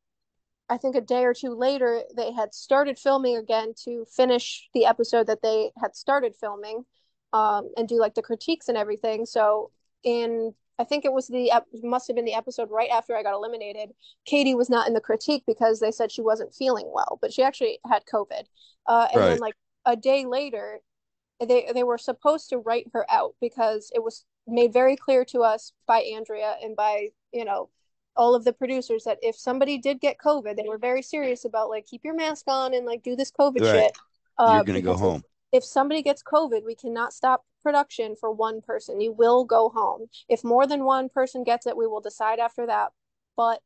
I think a day or two later, they had started filming again to finish the episode that they had started filming, and do like the critiques and everything. So I think it was must have been the episode right after I got eliminated. Katie was not in the critique because they said she wasn't feeling well, but she actually had COVID. And then Right. like a day later, they were supposed to write her out because it was made very clear to us by Andrea and by all of the producers that if somebody did get COVID, they were very serious about like keep your mask on and like do this COVID Right. shit. You're gonna go Because home. if somebody gets COVID, we cannot stop production for one person. You will go home. If more than one person gets it, we will decide after that. But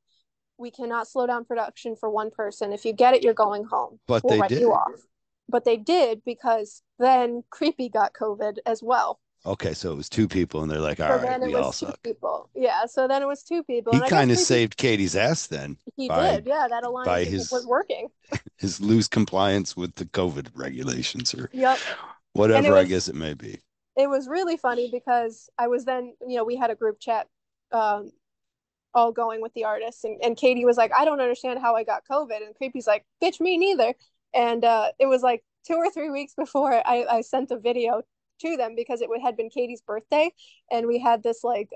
we cannot slow down production for one person. If you get it, you're going home. But We'll they write you did. off. But they did because then Creepy got COVID as well. Okay, so it was two people, and they're like, all So right, then it we all was two suck. people. Yeah. So then it was two people. He And I guess kind of Creepy, saved Katie's ass then he by did. Yeah. That alliance by was working. his loose compliance with the COVID regulations or Yep. And whatever I guess it may be. it was really funny because I was then, we had a group chat um, all going with the artists. And Katie was like, I don't understand how I got COVID. And Creepy's like, bitch, me neither. And it was like 2 or 3 weeks before I sent the video to them because it had been Katie's birthday. And we had this like,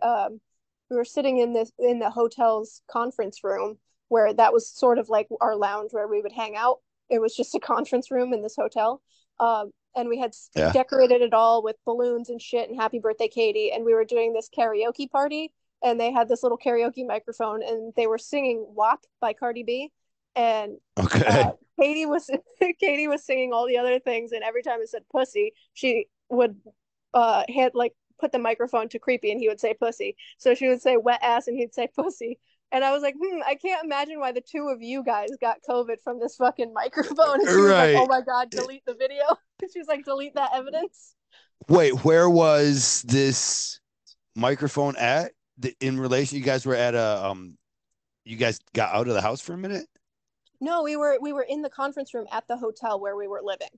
we were sitting in the hotel's conference room where that was sort of like our lounge where we would hang out. It was just a conference room in this hotel. And we had Yeah. decorated it all with balloons and shit and happy birthday, Katie. And we were doing this karaoke party and they had this little karaoke microphone and they were singing WAP by Cardi B. And Okay. Katie was Katie was singing all the other things, and every time it said pussy, she would hit like put the microphone to Creepy and he would say pussy. So she would say wet ass and he'd say pussy. And I was like, I can't imagine why the two of you guys got COVID from this fucking microphone. And she was like, oh Right. my God, delete the video. She was like, delete that evidence. Wait, where was this microphone at? In relation, you guys were at a you guys got out of the house for a minute? No, we were in the conference room at the hotel where we were living.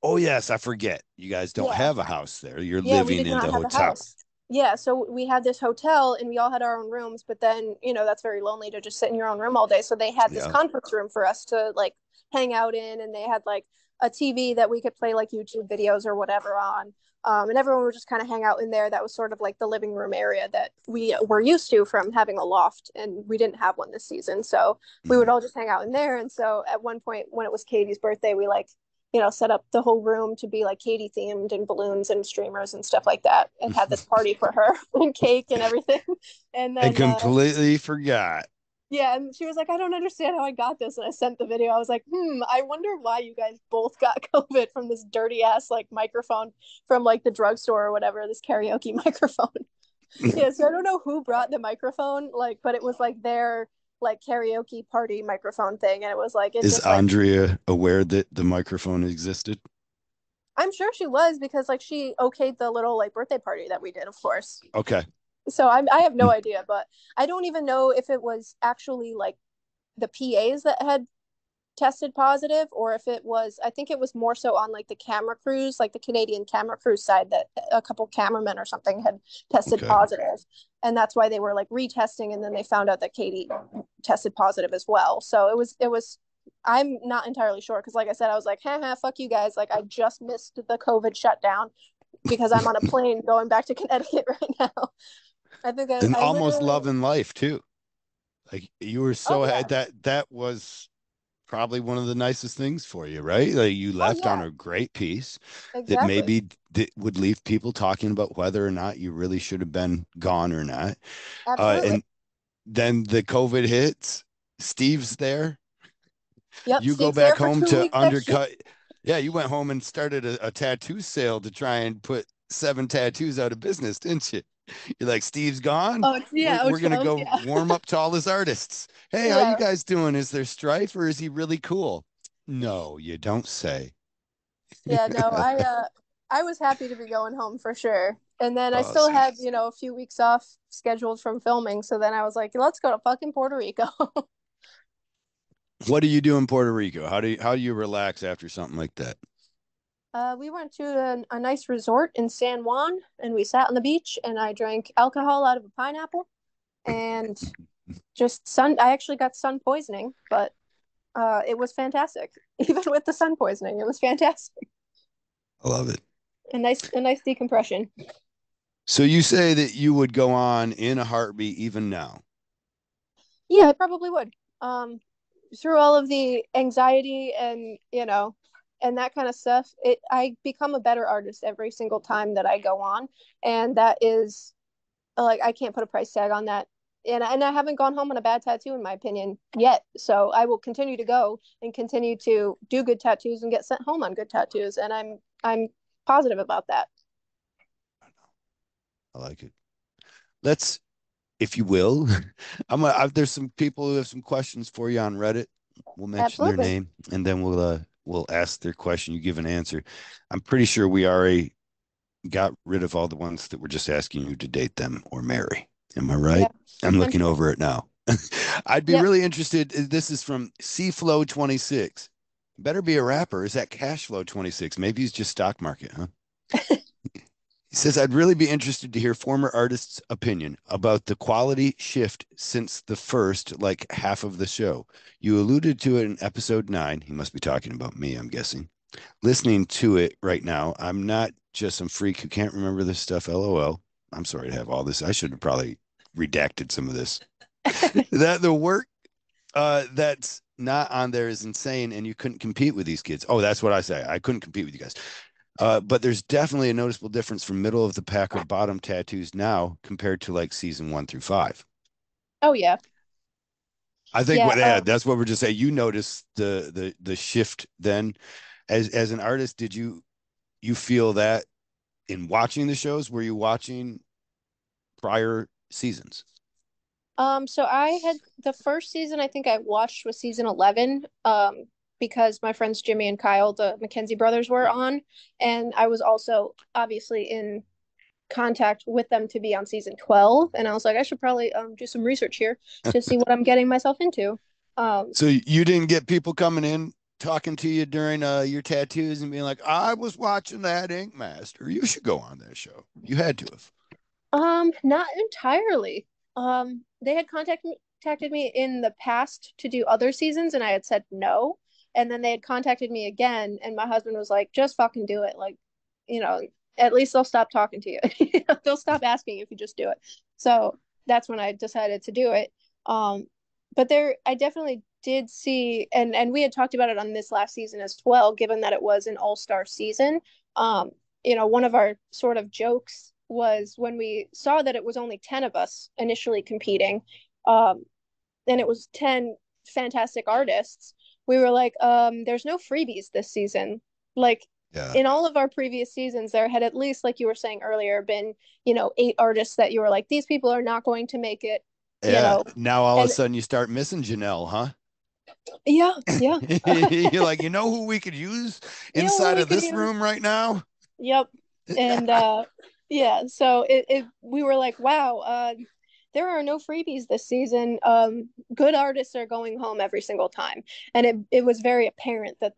Oh yes, I forget. You guys don't Yeah. have a house there. You're Yeah, we living did in not the have a hotel. house. Yeah, so we had this hotel and we all had our own rooms, but then, that's very lonely to just sit in your own room all day. So they had this Yeah. conference room for us to like hang out in and they had like a TV that we could play like YouTube videos or whatever on. And everyone would just kind of hang out in there. That was sort of like the living room area that we were used to from having a loft, and we didn't have one this season. So we would Mhm. all just hang out in there. And so at one point when it was Katie's birthday, we like, set up the whole room to be like Katie themed and balloons and streamers and stuff like that, and had this party for her and cake and everything. And And then completely forgot. yeah, and she was like, I don't understand how I got this. And I sent the video. I was like, I wonder why you guys both got COVID from this dirty ass like microphone from like the drugstore or whatever, this karaoke microphone. Yeah, so I don't know who brought the microphone, like, but it was like their like karaoke party microphone thing. And it was like, it Is just like, Andrea aware that the microphone existed? I'm sure she was, because like she okayed the little like birthday party that we did, of course. Okay. So I have no idea, but I don't even know if it was actually like the PAs that had tested positive, or if it was, I think it was more so on like the camera crews, like the Canadian camera crew side, that a couple cameramen or something had tested Okay. positive, and that's why they were like retesting, and then they found out that Katie tested positive as well. So it was I'm not entirely sure, because like I said, I was like, haha, fuck you guys, like I just missed the COVID shutdown because I'm on a plane going back to Connecticut right now. I think And I almost literally, loving life too. Like you were oh so yeah, that was probably one of the nicest things for you, right? Like you oh left on yeah, a great piece that exactly, maybe that would leave people talking about whether or not you really should have been gone or not. absolutely. And then the COVID hits. Steve's there. Yep, You go Steve's back there for home two to weeks extra. undercut. Yeah, you went home and started a tattoo sale to try and put 7 tattoos out of business, didn't you? You're like, Steve's gone. Oh We're yeah, we're gonna Ocho, go yeah, warm up to all his artists. Hey, how you yeah, guys doing? Is there strife or is he really cool? No, you don't say. yeah. No, I was happy to be going home for sure. And then I still Awesome. had, a few weeks off scheduled from filming. So then I was like, let's go to fucking Puerto Rico. What do you do in Puerto Rico? How do you relax after something like that? We went to a nice resort in San Juan, and we sat on the beach, and I drank alcohol out of a pineapple, and just sun. I actually got sun poisoning, but it was fantastic. Even with the sun poisoning, it was fantastic. I love it. A nice decompression. So you say that you would go on in a heartbeat even now. Yeah, I probably would. Through all of the anxiety and and that kind of stuff, I become a better artist every single time that I go on, and that is like I can't put a price tag on that. And I haven't gone home on a bad tattoo in my opinion yet. So I will continue to go and continue to do good tattoos and get sent home on good tattoos, and I'm positive about that. I like it. Let's, if you will, there's some people who have some questions for you on Reddit. We'll mention their Absolutely. name and then we'll ask their question. You give an answer. I'm pretty sure we already got rid of all the ones that were just asking you to date them or marry. Am I Yeah, right? I'm looking potentially. over it now. I'd be Yep. really interested. This is from Flow 26. Better be a rapper. Is that Cash Flow 26? Maybe he's just stock market, huh? He says, I'd really be interested to hear former artists' opinion about the quality shift since the first, like half of the show. You alluded to it in episode 9. He must be talking about me, I'm guessing. Listening to it right now, I'm not just some freak who can't remember this stuff. LOL. I'm sorry to have all this. I should have probably redacted some of this. That the work that's not on there is insane, and you couldn't compete with these kids. Oh, that's what I say. I couldn't compete with you guys. But there's definitely a noticeable difference from middle of the pack or bottom tattoos now compared to like season 1 through 5. Oh yeah. I think Yeah. that's what we're just saying. You notice the shift then as an artist. Did you feel that in watching the shows? Were you watching prior seasons? So I had the first season I think I watched was season 11, because my friends Jimmy and Kyle, the Mackenzie brothers, were on, and I was also obviously in contact with them to be on season 12, and I was like, I should probably do some research here to see what I'm getting myself into. Um, So you didn't get people coming in talking to you during your tattoos and being like, I was watching that Ink Master. You should go on that show. You had to have. not entirely. They had contacted me in the past to do other seasons, and I had said no. And then they had contacted me again, and my husband was like, just fucking do it. Like, you know, at least they'll stop talking to you. They'll stop asking if you just do it. So that's when I decided to do it. But there, I definitely did see, and we had talked about it on this last season as well, given that it was an all-star season. Um, one of our sort of jokes was when we saw that it was only 10 of us initially competing, um, and it was 10 fantastic artists. We were like, there's no freebies this season. Like, Yeah. in all of our previous seasons, there had at least, like you were saying earlier, been, 8 artists that you were like, these people are not going to make it, you Yeah. know. Now all of a And sudden you start missing Janelle, huh? yeah, yeah. You're like, you know who we could use You know who inside we of could this use? room right now? Yep. And yeah, so we were like, wow, there are no freebies this season. Good artists are going home every single time. And it was very apparent that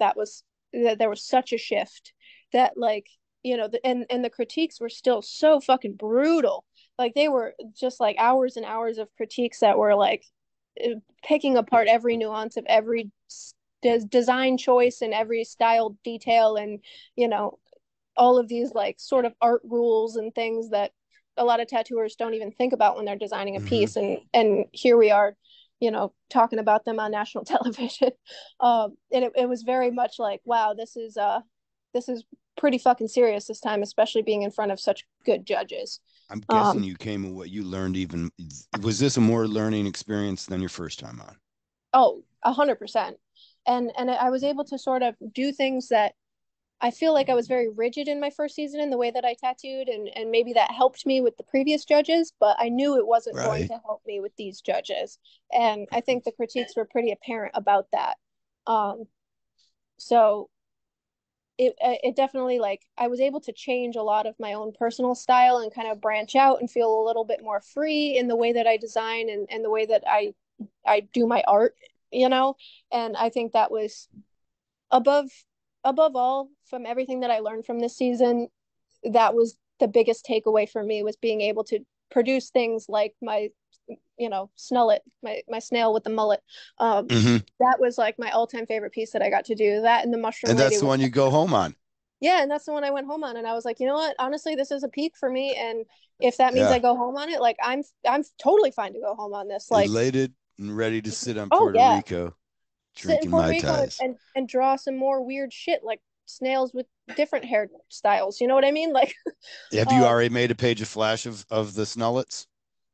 there was such a shift that, like, and the critiques were still so fucking brutal. Like, they were just like hours and hours of critiques that were like picking apart every nuance of every design choice and every style detail, and you know all of these like sort of art rules and things that a lot of tattooers don't even think about when they're designing a Hmm. piece, and here we are, talking about them on national television. And it was very much like, wow, this is pretty fucking serious this time, especially being in front of such good judges. I'm guessing um you came with what you learned even was this a more learning experience than your first time on? oh, 100%. And I was able to sort of do things that I feel like I was very rigid in my first season in the way that I tattooed, and maybe that helped me with the previous judges, but I knew it wasn't going Right. to help me with these judges. And I think the critiques were pretty apparent about that. Um, so it definitely, like, I was able to change a lot of my own personal style and kind of branch out and feel a little bit more free in the way that I design, and the way that I do my art, you know? And I think that was above above all, from everything that I learned from this season, that was the biggest takeaway for me, was being able to produce things like my snullet, my snail with the mullet. Hmm. That was like my all-time favorite piece that I got to do. That and the mushroom And lady that's the was, one you go home on. yeah, and that's the one I went home on, and I was like, you know what, honestly, this is a peak for me, and if that means Yeah. I go home on it, like, I'm totally fine to go home on this, like. Elated and ready to sit on Oh Puerto yeah, Rico sit in drinking Puerto Mai Rico Tais. and draw some more weird shit, like snails with different hairstyles. You know what I mean? Like, Have you um, already made a page of flash of the Snullets?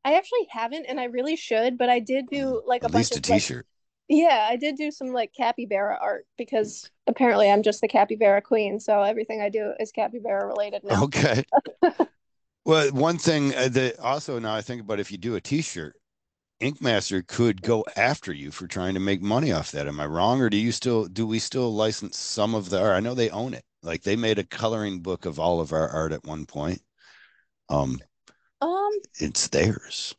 I actually haven't, and I really should, but I did do like a At bunch least of a like, t-shirt. yeah, I did do some like capybara art, because apparently I'm just the capybara queen, so everything I do is capybara related now. Okay. Well, one thing that also now I think about, if you do a t-shirt, Ink Master could go after you for trying to make money off that. Am I wrong? Or do we still license some of the art? I know they own it. Like they made a coloring book of all of our art at one point. Um, Um, it's theirs.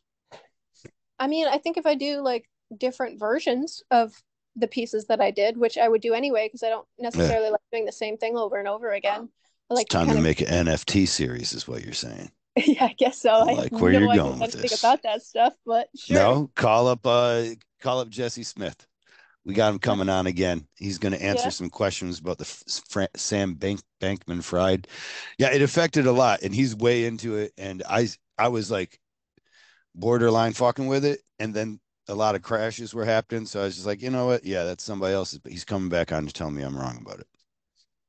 I mean, I think if I do like different versions of the pieces that I did, which I would do anyway, because I don't Yeah. necessarily like doing the same thing over and over again. I It's like to time to kind of, make an NFT series, is what you're saying. yeah, I guess so. I I have like where you're no idea going with anything this. about that stuff, but sure. No, call up Jesse Smith. We got him coming on again. He's going to answer Yeah. some questions about the Sam Bankman fried. Yeah, it affected a lot, and he's way into it. And I was like borderline fucking with it, and then a lot of crashes were happening. So I was just like, you know what? Yeah, that's somebody else's. But he's coming back on to tell me I'm wrong about it.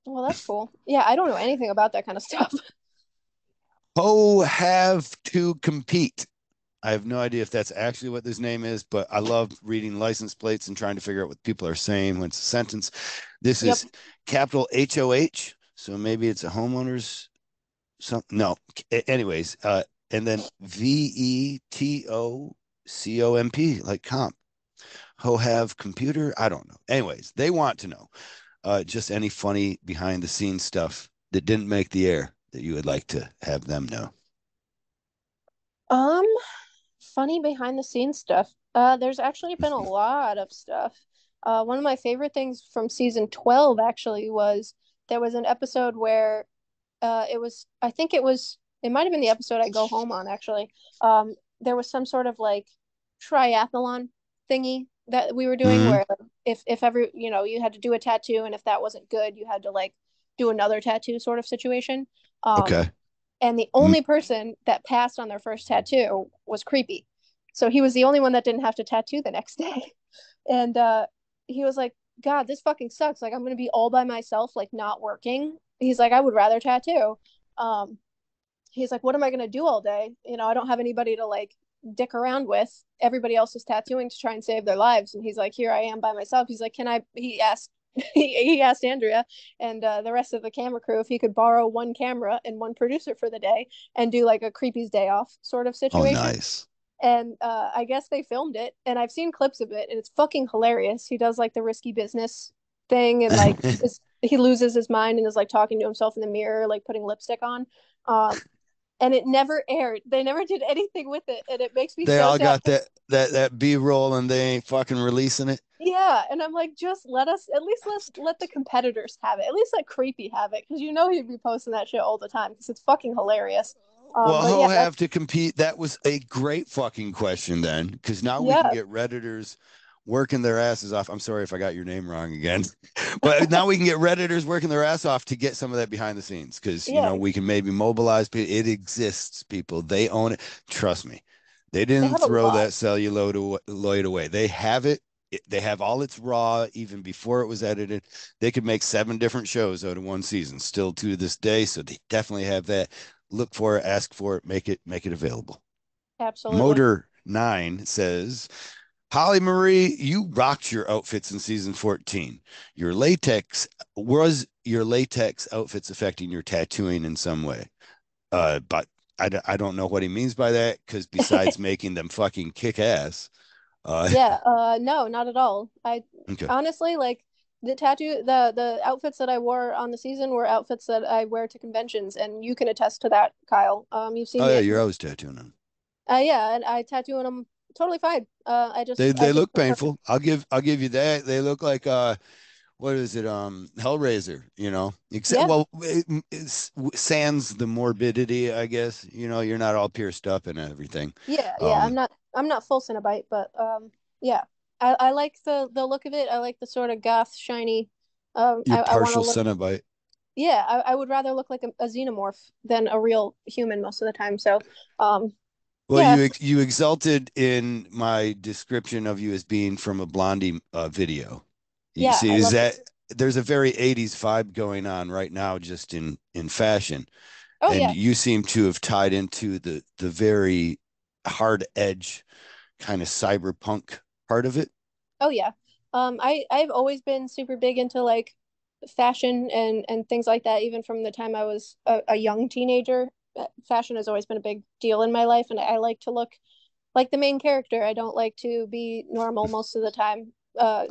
Well, that's cool. Yeah, I don't know anything about that kind of stuff. Oh, have to compete. I have no idea if that's actually what this name is, but I love reading license plates and trying to figure out what people are saying when it's a sentence. This Yep. is capital HOH. So maybe it's a homeowner's something. No. Anyways, and then VETOCOMP, like comp. Ho have computer. I don't know. Anyways, they want to know just any funny behind the scenes stuff that didn't make the air that you would like to have them know. Um, Funny behind the scenes stuff. There's actually been a lot of stuff. One of my favorite things from season 12 actually was, there was an episode where I think it might have been the episode I go home on actually. There was some sort of like triathlon thingy that we were doing Hmm. where if every you had to do a tattoo, and if that wasn't good you had to like do another tattoo sort of situation. um Okay. and the Mm. only person that passed on their first tattoo was Creepy, so he was the only one that didn't have to tattoo the next day. And he was like, God, this fucking sucks, like I'm gonna be all by myself, like not working. He's like, I would rather tattoo. um he's like, what am I going to do all day? I don't have anybody to like dick around with. Everybody else is tattooing to try and save their lives. And he's like, here I am by myself. He's like, can I, he asked, he asked Andrea and the rest of the camera crew if he could borrow one camera and one producer for the day and do like a Creepy's day off sort of Oh, situation. nice. And I guess they filmed it, and I've seen clips of it, and it's fucking hilarious. He does like the risky business thing, and like he loses his mind and is like talking to himself in the mirror, like putting lipstick on. And it never aired. They never did anything with it, and it makes me They so all sad. got that B-roll and they ain't fucking releasing it. Yeah, and I'm like, just let us at least let the competitors have it. At least let Creepy have it, because he'd be posting that shit all the time because it's fucking hilarious. Well, But yeah, he'll that's have to compete. That was a great fucking question then, because now we can yeah, get Redditors working their asses off. I'm sorry if I got your name wrong again, but now we can get Redditors working their ass off to get some of that behind the scenes because, yeah. we can maybe mobilize people. It exists, people. They own it. Trust me. They They didn't have a throw lot. that celluloid away. They have it. They have all its raw even before it was edited. They could make 7 different shows out of one season still to this day. So they definitely have that. Look for it, ask for it, make it available. Absolutely. Motor 9 says, Holly Marie, you rocked your outfits in season 14. Your latex outfits affecting your tattooing in some way? But I don't know what he means by that because besides making them fucking kick ass, Yeah, no, not at all. I okay. honestly like the outfits that I wore on the season were outfits that I wear to conventions, and you can attest to that, Kyle. You've seen Oh me yeah, at you're conventions. always tattooing them. Yeah, and I tattoo on them totally fine. I They just look prefer. painful. I'll give you that. They look like what is it? Hellraiser, Except Yeah, well, it's sans the morbidity, I guess. You're not all pierced up and everything. yeah. Um, I'm not full Cenobite, but yeah. I like the look of it. I like the sort of goth shiny. you're I want to partial look. Cenobite. Yeah, I would rather look like a xenomorph than a real human most of the time. So, um, Well, yeah, you exulted in my description of you as being from a Blondie video. You yeah, see, I is love. that there's a very 80s vibe going on right now just in fashion, Oh and yeah, you seem to have tied into the very hard edge kind of cyberpunk part of it. oh yeah. I've always been super big into like fashion and things like that. Even from the time I was a young teenager, fashion has always been a big deal in my life, and I like to look like the main character. I don't like to be normal most of the time.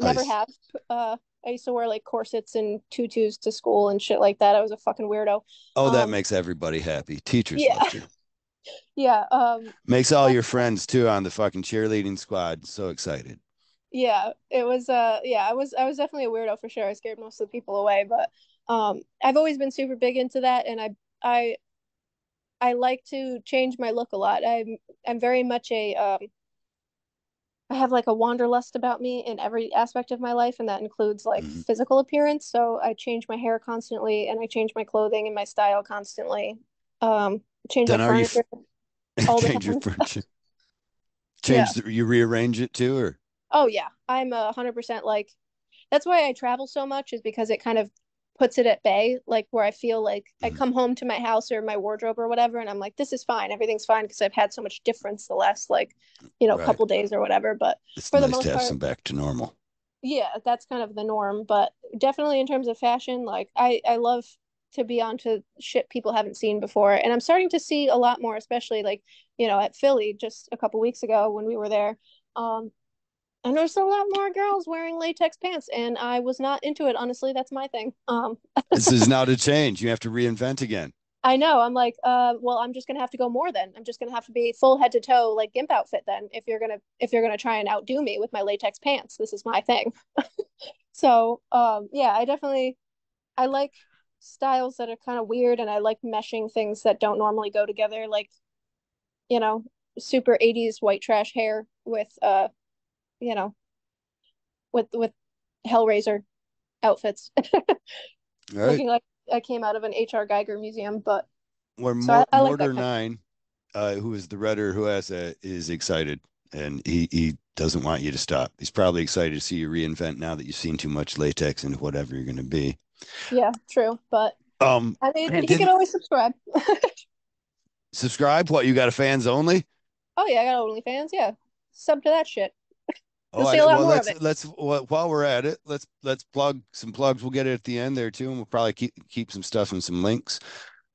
Never Nice. have. Uh, I used to wear like corsets and tutus to school and shit like that. I was a fucking weirdo. Oh, that Um, makes everybody happy. Teachers yeah, loved you. yeah. Makes all But your friends too on the fucking cheerleading squad so excited. yeah, it was yeah, I was definitely a weirdo for sure. I scared most of the people away, but I've always been super big into that, and I I like to change my look a lot. I'm very much a I have like a wanderlust about me in every aspect of my life, and that includes like Mhm. physical appearance. So I change my hair constantly, and I change my clothing and my style constantly. Um, change my Then are you furniture all the change your time. furniture? Yeah. You rearrange it too, or Oh yeah. I'm 100% like that's why I travel so much is because it kind of puts it at bay, like where I feel like I Mhm. come home to my house or my wardrobe or whatever, and I'm like, this is fine, everything's fine because I've had so much difference the last like, Right? couple days or whatever. But It's for the nice to most have part, some back to normal. yeah, that's kind of the norm. But definitely in terms of fashion, like I love to be onto shit people haven't seen before, and I'm starting to see a lot more, especially like at Philly just a couple weeks ago when we were there. Um, and there's a lot more girls wearing latex pants, and I was not into it. Honestly, that's my thing. This is now to change. You have to reinvent again. I know. I'm like, well, I'm just gonna have to go more then. I'm just gonna have to be full head to toe like gimp outfit then. If you're gonna try and outdo me with my latex pants, this is my thing. So, yeah, I like styles that are kind of weird, and I like meshing things that don't normally go together, like you know, super 80s white trash hair with you know, with Hellraiser outfits, All right. looking like I came out of an H.R. Geiger museum. But Where so I like that Mortar kind. Nine, who is the redder who has that, is excited, and he doesn't want you to stop. He's probably excited to see you reinvent now that you've seen too much latex into whatever you're going to be. Yeah, true. But I mean, Man, he could didn't always subscribe. subscribe. What, you got a fans only? Oh yeah, I got OnlyFans. Yeah, sub to that shit. Oh, You'll see a lot well, more of it. let's while we're at it, let's plug some plugs. We'll get it at the end there too, and we'll probably keep some stuff and some links.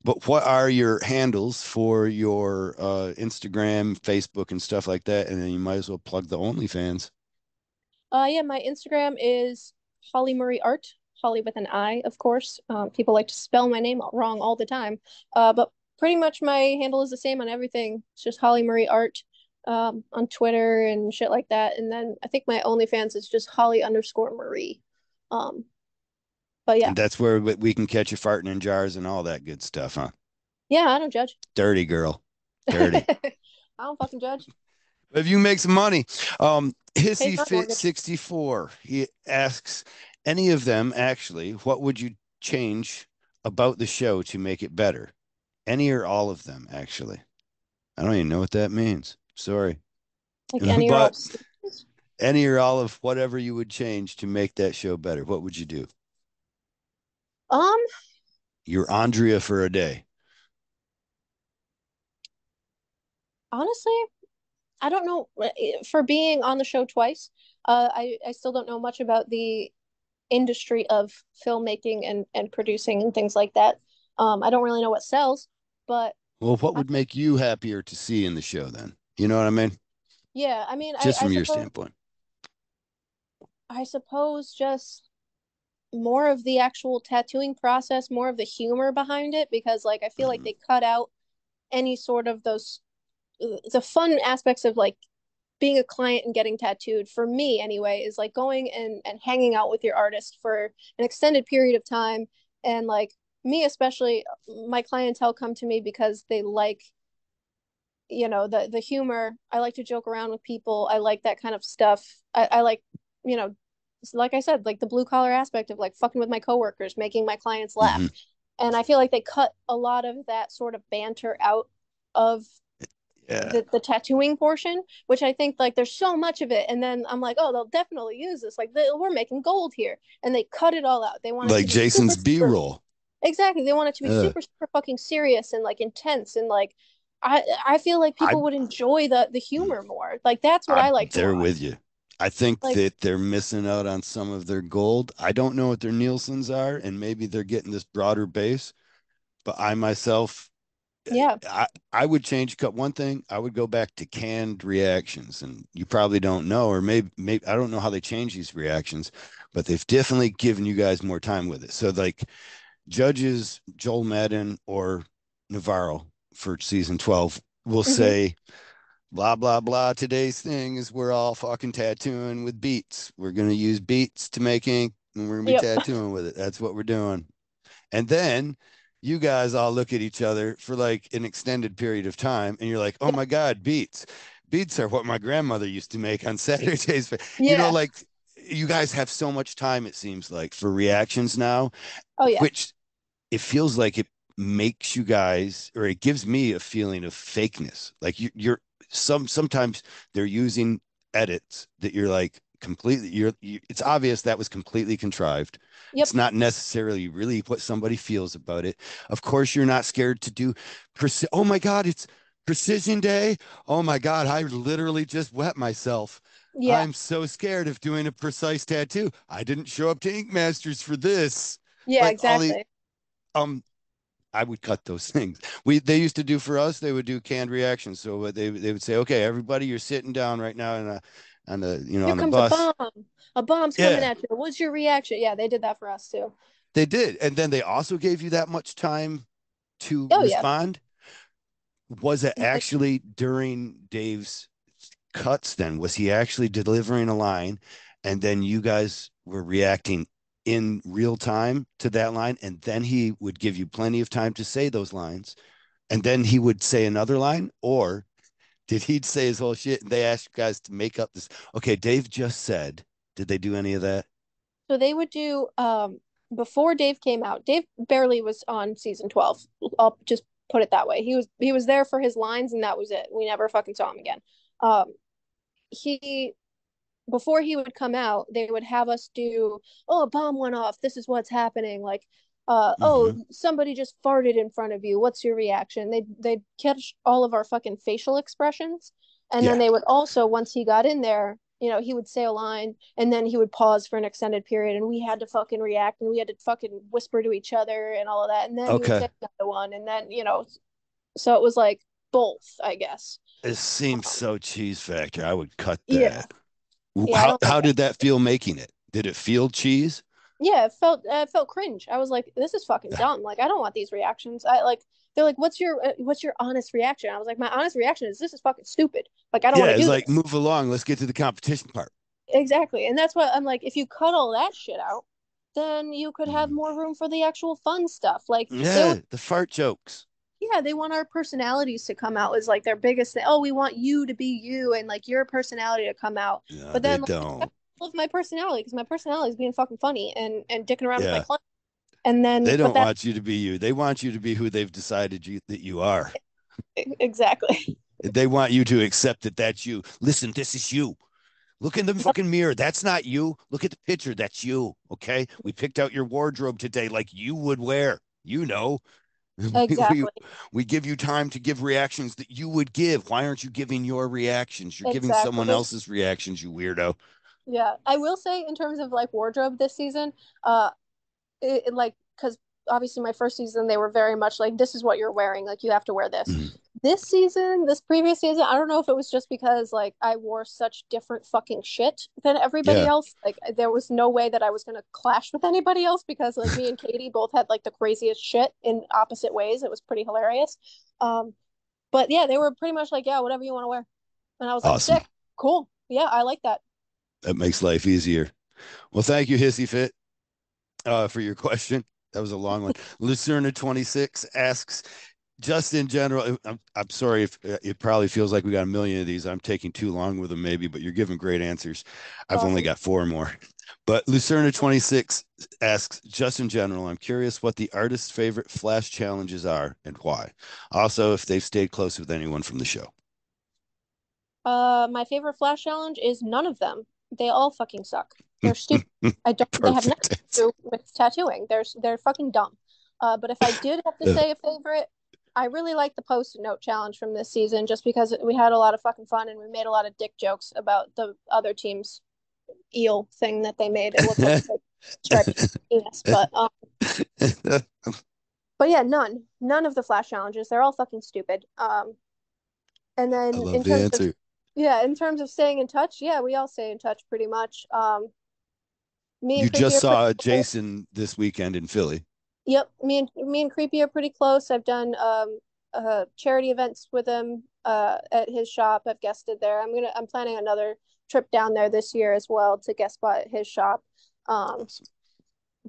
But what are your handles for your Instagram, Facebook, and stuff like that? And then you might as well plug the OnlyFans. Yeah, my Instagram is Hollie Marie Art. Holly with an I, of course. People like to spell my name wrong all the time. But pretty much my handle is the same on everything. It's just Hollie Marie Art on Twitter and shit like that. And then I think my OnlyFans is just Holly underscore Marie. Um, but yeah, And that's where we can catch you farting in jars and all that good stuff, huh? yeah, I don't judge. Dirty girl, dirty. I don't fucking judge. If you make some money, Pays Hissy my Fit mortgage. 64. He asks, any of them actually, what would you change about the show to make it better? Any or all of them, actually. I don't even know what that means. Sorry. Like any or all But seasons. any or all of whatever you would change to make that show better, what would you do? Um, You're Andrea for a day. Honestly, I don't know. For being on the show twice, I still don't know much about the industry of filmmaking and producing and things like that. I don't really know what sells, but Well, what I would make you happier to see in the show then? You know what I mean? yeah, I mean, Just from your standpoint. I suppose just more of the actual tattooing process, more of the humor behind it, because like I feel like Mhm. they cut out any sort of those the fun aspects of like being a client and getting tattooed for me anyway is like going and hanging out with your artist for an extended period of time and like me especially my clientele come to me because they like the humor. I like to joke around with people. I like that kind of stuff. I like you know like I said, like the blue collar aspect of like fucking with my coworkers, making my clients laugh. Mhm. And I feel like they cut a lot of that sort of banter out of Yeah. the tattooing portion, which I think like there's so much of it. And then I'm like, oh, they'll definitely use this. Like we're making gold here. And they cut it all out. They want it Like to be super, Jason's super B-roll. exactly. They want it to be Uh, super, super fucking serious and like intense. And like I feel like I people would enjoy the humor more. Like that's what I I'm like to there watch. with you. I think Like, that they're missing out on some of their gold. I don't know what their Nielsen's are, and maybe they're getting this broader base. But I myself, yeah. I would change one thing. I would go back to canned reactions, and you probably don't know, or maybe I don't know how they change these reactions, but they've definitely given you guys more time with it. So like judges Joel Madden or Navarro for season 12 will Hmm. say blah blah blah. Today's thing is we're all fucking tattooing with beats. We're gonna use beats to make ink, and we're gonna be Yep. tattooing with it. That's what we're doing. And then you guys all look at each other for like an extended period of time, and you're like, "Oh Yep. my God, beats! Beats are what my grandmother used to make on Saturdays." Yeah. Like you guys have so much time. It seems like for reactions now, Oh yeah. which it feels like it makes you guys, or it gives me a feeling of fakeness. Like you're sometimes they're using edits that you're like completely it's obvious that was completely contrived. Yep. It's not necessarily really what somebody feels about it. Of course you're not scared to do oh my God, it's precision day. Oh my God, I literally just wet myself. Yeah. I'm so scared of doing a precise tattoo. I didn't show up to Ink Masters for this. Yeah, Like all the exactly. um I would cut those things. They used to do for us, they would do canned reactions. So they would say, okay, everybody, you're sitting down right now on the Here on the comes a bus. bomb. A bomb's coming Yeah, at you. What's your reaction? Yeah, they did that for us too. they did. And then they also gave you that much time to Oh yeah. respond. Was it Like, actually during Dave's cuts then? Was he actually delivering a line and then you guys were reacting in real time to that line? And then he would give you plenty of time to say those lines. And then he would say another line, or did he say his whole shit and they asked you guys to make up this? Okay, Dave just said Did they do any of that? So they would do before Dave came out. Dave barely was on season 12. I'll just put it that way. He was there for his lines and that was it. We never fucking saw him again. He Before he would come out, they would have us do, oh, a bomb went off. This is what's happening. Like, oh, Mm-hmm. somebody just farted in front of you. What's your reaction? They'd catch all of our fucking facial expressions, and then Yeah. they would also, once he got in there, he would say a line, and then he would pause for an extended period, and we had to fucking react, and we had to fucking whisper to each other and all of that, and then he would Okay. say another one, and then so it was like both, I guess. It seems Um, so cheese factor. I would cut yeah, that. yeah, I How don't like it. did that feel making it? Did it feel cheese? Yeah, it felt cringe. I was like, this is fucking dumb. Like, I don't want these reactions. They're like, what's your honest reaction? I was like, my honest reaction is this is fucking stupid. Like, I don't want Yeah, to it's do like this. move along. Let's get to the competition part. Exactly. And that's what I'm like, if you cut all that shit out, then you could have Mhm. more room for the actual fun stuff. Like they would Yeah, the fart jokes. yeah, they want our personalities to come out as like their biggest thing. Oh, we want you to be you and like your personality to come out. No, But they then like I don't. love my personality because my personality is being fucking funny and dicking around with my Yeah, clients. And they then but don't that want you to be you. They want you to be who they've decided that you are. exactly. They want you to accept that that's you. Listen, this is you. Look in the fucking mirror. That's not you. Look at the picture. That's you. Okay. We picked out your wardrobe today like you would wear. You know, we, Exactly. we give you time to give reactions that you would give. Why aren't you giving your reactions? You're giving someone Exactly. else's reactions, you weirdo. Yeah. I will say in terms of like wardrobe this season, like because obviously my first season they were very much like this is what you're wearing, like you have to wear this. Mhm. This previous season, I don't know if it was just because like I wore such different fucking shit than everybody Yeah. else. Like there was no way that I was gonna clash with anybody else because like me and Katie both had like the craziest shit in opposite ways. It was pretty hilarious. Um, but yeah, they were pretty much like, yeah, whatever you want to wear. And I was like, Awesome. sick, cool. Yeah, I like that. That makes life easier. Well, thank you, Hissy Fit, for your question. That was a long one. Lucerna 26 asks, just in general, I'm sorry if it probably feels like we got a million of these. I'm taking too long with them, maybe, but you're giving great answers. It's I've only awesome. got four more. But Lucerna 26 asks, just in general, I'm curious what the artist's favorite Flash challenges are and why. Also, if they've stayed close with anyone from the show. My favorite Flash challenge is none of them. They all fucking suck. They're stupid. I don't. They have nothing Perfect to answer. do with tattooing. They're fucking dumb. But if I did have to say a favorite, I really like the post-it note challenge from this season, just because we had a lot of fucking fun and we made a lot of dick jokes about the other team's eel thing that they made. It looked like a big stretched penis, but yeah, none of the Flash challenges. They're all fucking stupid. And I then love the answer. in terms of staying in touch, yeah, we all stay in touch pretty much. Me and You Creepy just are pretty saw close. Jason this weekend in Philly. Yep, me and Creepy are pretty close. I've done charity events with him at his shop. I've guested there. I'm planning another trip down there this year as well to guest spot at his shop. Um, Awesome.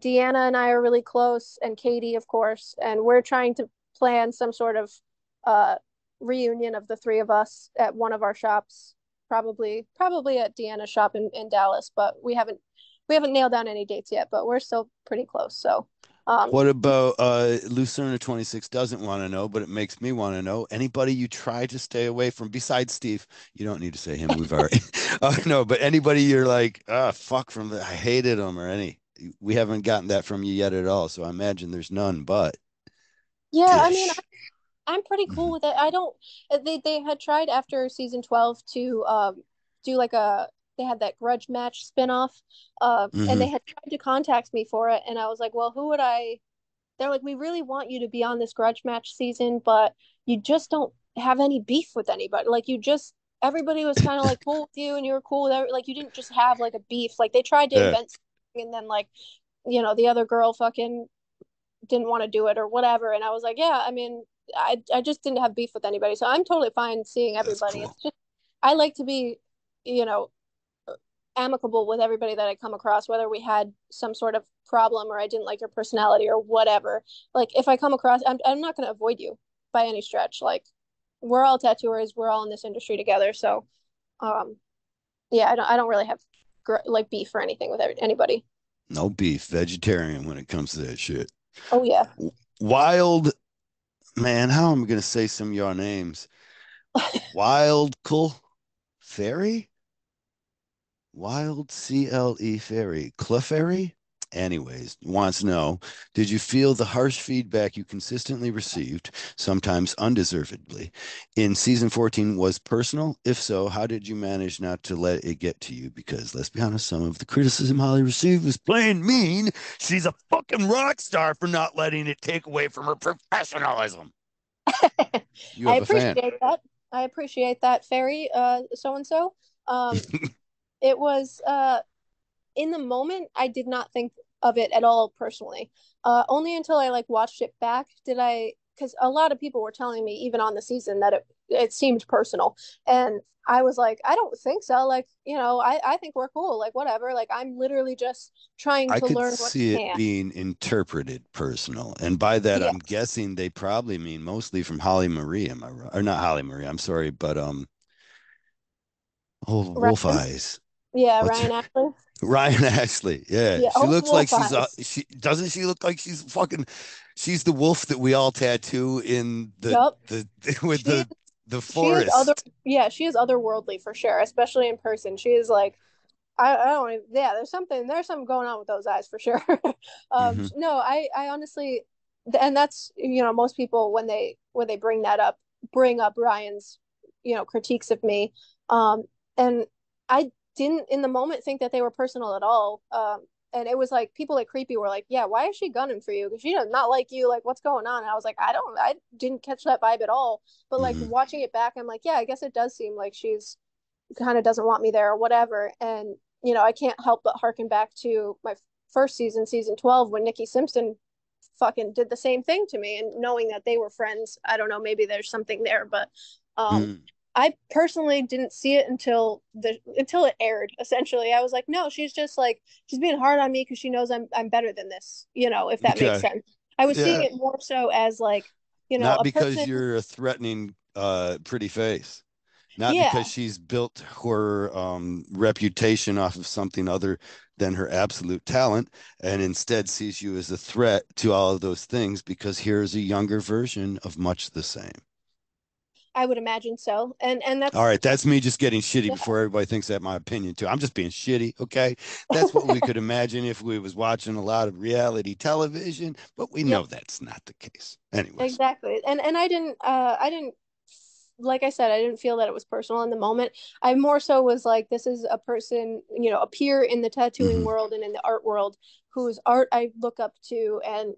Deanna and I are really close, and Katie, of course, and we're trying to plan some sort of uh, reunion of the three of us at one of our shops, probably at Deanna's shop in Dallas, but we haven't nailed down any dates yet, but we're still pretty close. So, um, What about Lucerna 26 doesn't want to know, but it makes me want to know. Anybody you try to stay away from besides Steve? You don't need to say him. We've already no, but anybody you're like, fuck from the I hated him or any. We haven't gotten that from you yet at all. So I imagine there's none, but yeah, I mean, dish. I'm pretty cool Mhm. with it. I don't. They had tried after season 12 to do like a. They had that grudge match spinoff, and they Mhm. had tried to contact me for it, and I was like, well, who would I? They're like, we really want you to be on this grudge match season, but you just don't have any beef with anybody. Like you just everybody was kind of like cool with you, and you were cool with like you didn't just have like a beef. Like they tried to Yeah, invent something, and then like the other girl fucking didn't want to do it or whatever. And I was like, yeah, I mean, I just didn't have beef with anybody. So I'm totally fine seeing that's everybody. cool. It's just, I like to be, you know, amicable with everybody that I come across, whether we had some sort of problem or I didn't like your personality or whatever. Like if I come across, I'm not going to avoid you by any stretch. Like we're all tattooers. We're all in this industry together. So, um, yeah, I don't really have like beef or anything with anybody. No beef, vegetarian when it comes to that shit. Oh yeah. Wild man, how am I gonna say some of your names? Wild Cool Fairy? Wild CLE Fairy. Clefairy? Anyways, wants to know, did you feel the harsh feedback you consistently received, sometimes undeservedly, in season 14 was personal? If so, how did you manage not to let it get to you? Because let's be honest, some of the criticism Holly received was plain mean. She's a fucking rock star for not letting it take away from her professionalism. You I have a fan. appreciate that. I appreciate that, Fairy, so and so. Um, it was in the moment I did not think of it at all personally. Only until I like watched it back did I, because a lot of people were telling me even on the season that it seemed personal, and I was like, I don't think so. Like, I think we're cool. Like, whatever. Like, I'm literally just trying I to could learn what see I it can. being interpreted personal. And by that, Yeah, I'm guessing they probably mean mostly from Holly Marie. Am I right? Or not Holly Marie, I'm sorry, but oh, Wolf Ryan. Eyes. Yeah, What's her Ryan Ashley. Ryan Ashley? Yeah, Yeah. she Oh, looks like Wolf she's Eyes. she doesn't she look like she's fucking she's the wolf that we all tattoo in Yup. the with She the she is other. forest. Yeah, she is otherworldly for sure, especially in person. She is like I don't even, yeah, there's something going on with those eyes for sure. Hmm. No, I honestly, and that's, most people when they bring up Ryan's, critiques of me. And I didn't in the moment think that they were personal at all. And it was like people like Creepy were like, yeah, why is she gunning for you? Because she does not like you. Like, what's going on? And I was like, I didn't catch that vibe at all. But like Hmm. watching it back, I'm like, yeah, I guess it does seem like she's kind of doesn't want me there or whatever. And, I can't help but harken back to my first season, season 12, when Nikki Simpson fucking did the same thing to me. And knowing that they were friends, I don't know, maybe there's something there. But Hmm. I personally didn't see it until it aired. Essentially, I was like, no, she's just like she's being hard on me because she knows I'm better than this. If that makes Okay. sense. I was seeing Yeah. it more so as like Not a because person. you're a threatening pretty face. Not because Yeah, she's built her reputation off of something other than her absolute talent, and instead sees you as a threat to all of those things because here's a younger version of much the same. I would imagine so. And All that's right, that's me just getting shitty yeah. before everybody thinks that my opinion too. I'm just being shitty, okay? That's what we could imagine if we was watching a lot of reality television, but we know Yep, that's not the case. Anyways. exactly. And I didn't like I said, I didn't feel that it was personal in the moment. I more so was like, this is a person, a peer in the tattooing Hmm. world and in the art world whose art I look up to, and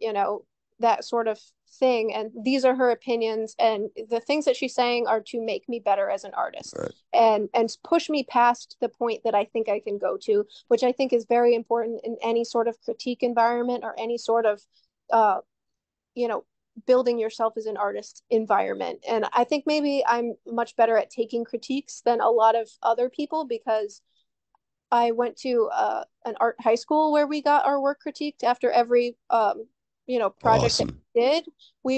that sort of thing. And these are her opinions, and the things that she's saying are to make me better as an artist, All right. and push me past the point that I think I can go to, which I think is very important in any sort of critique environment or any sort of uh, you know building yourself as an artist environment. And I think maybe I'm much better at taking critiques than a lot of other people, because I went to an art high school where we got our work critiqued after every project that Awesome. we did.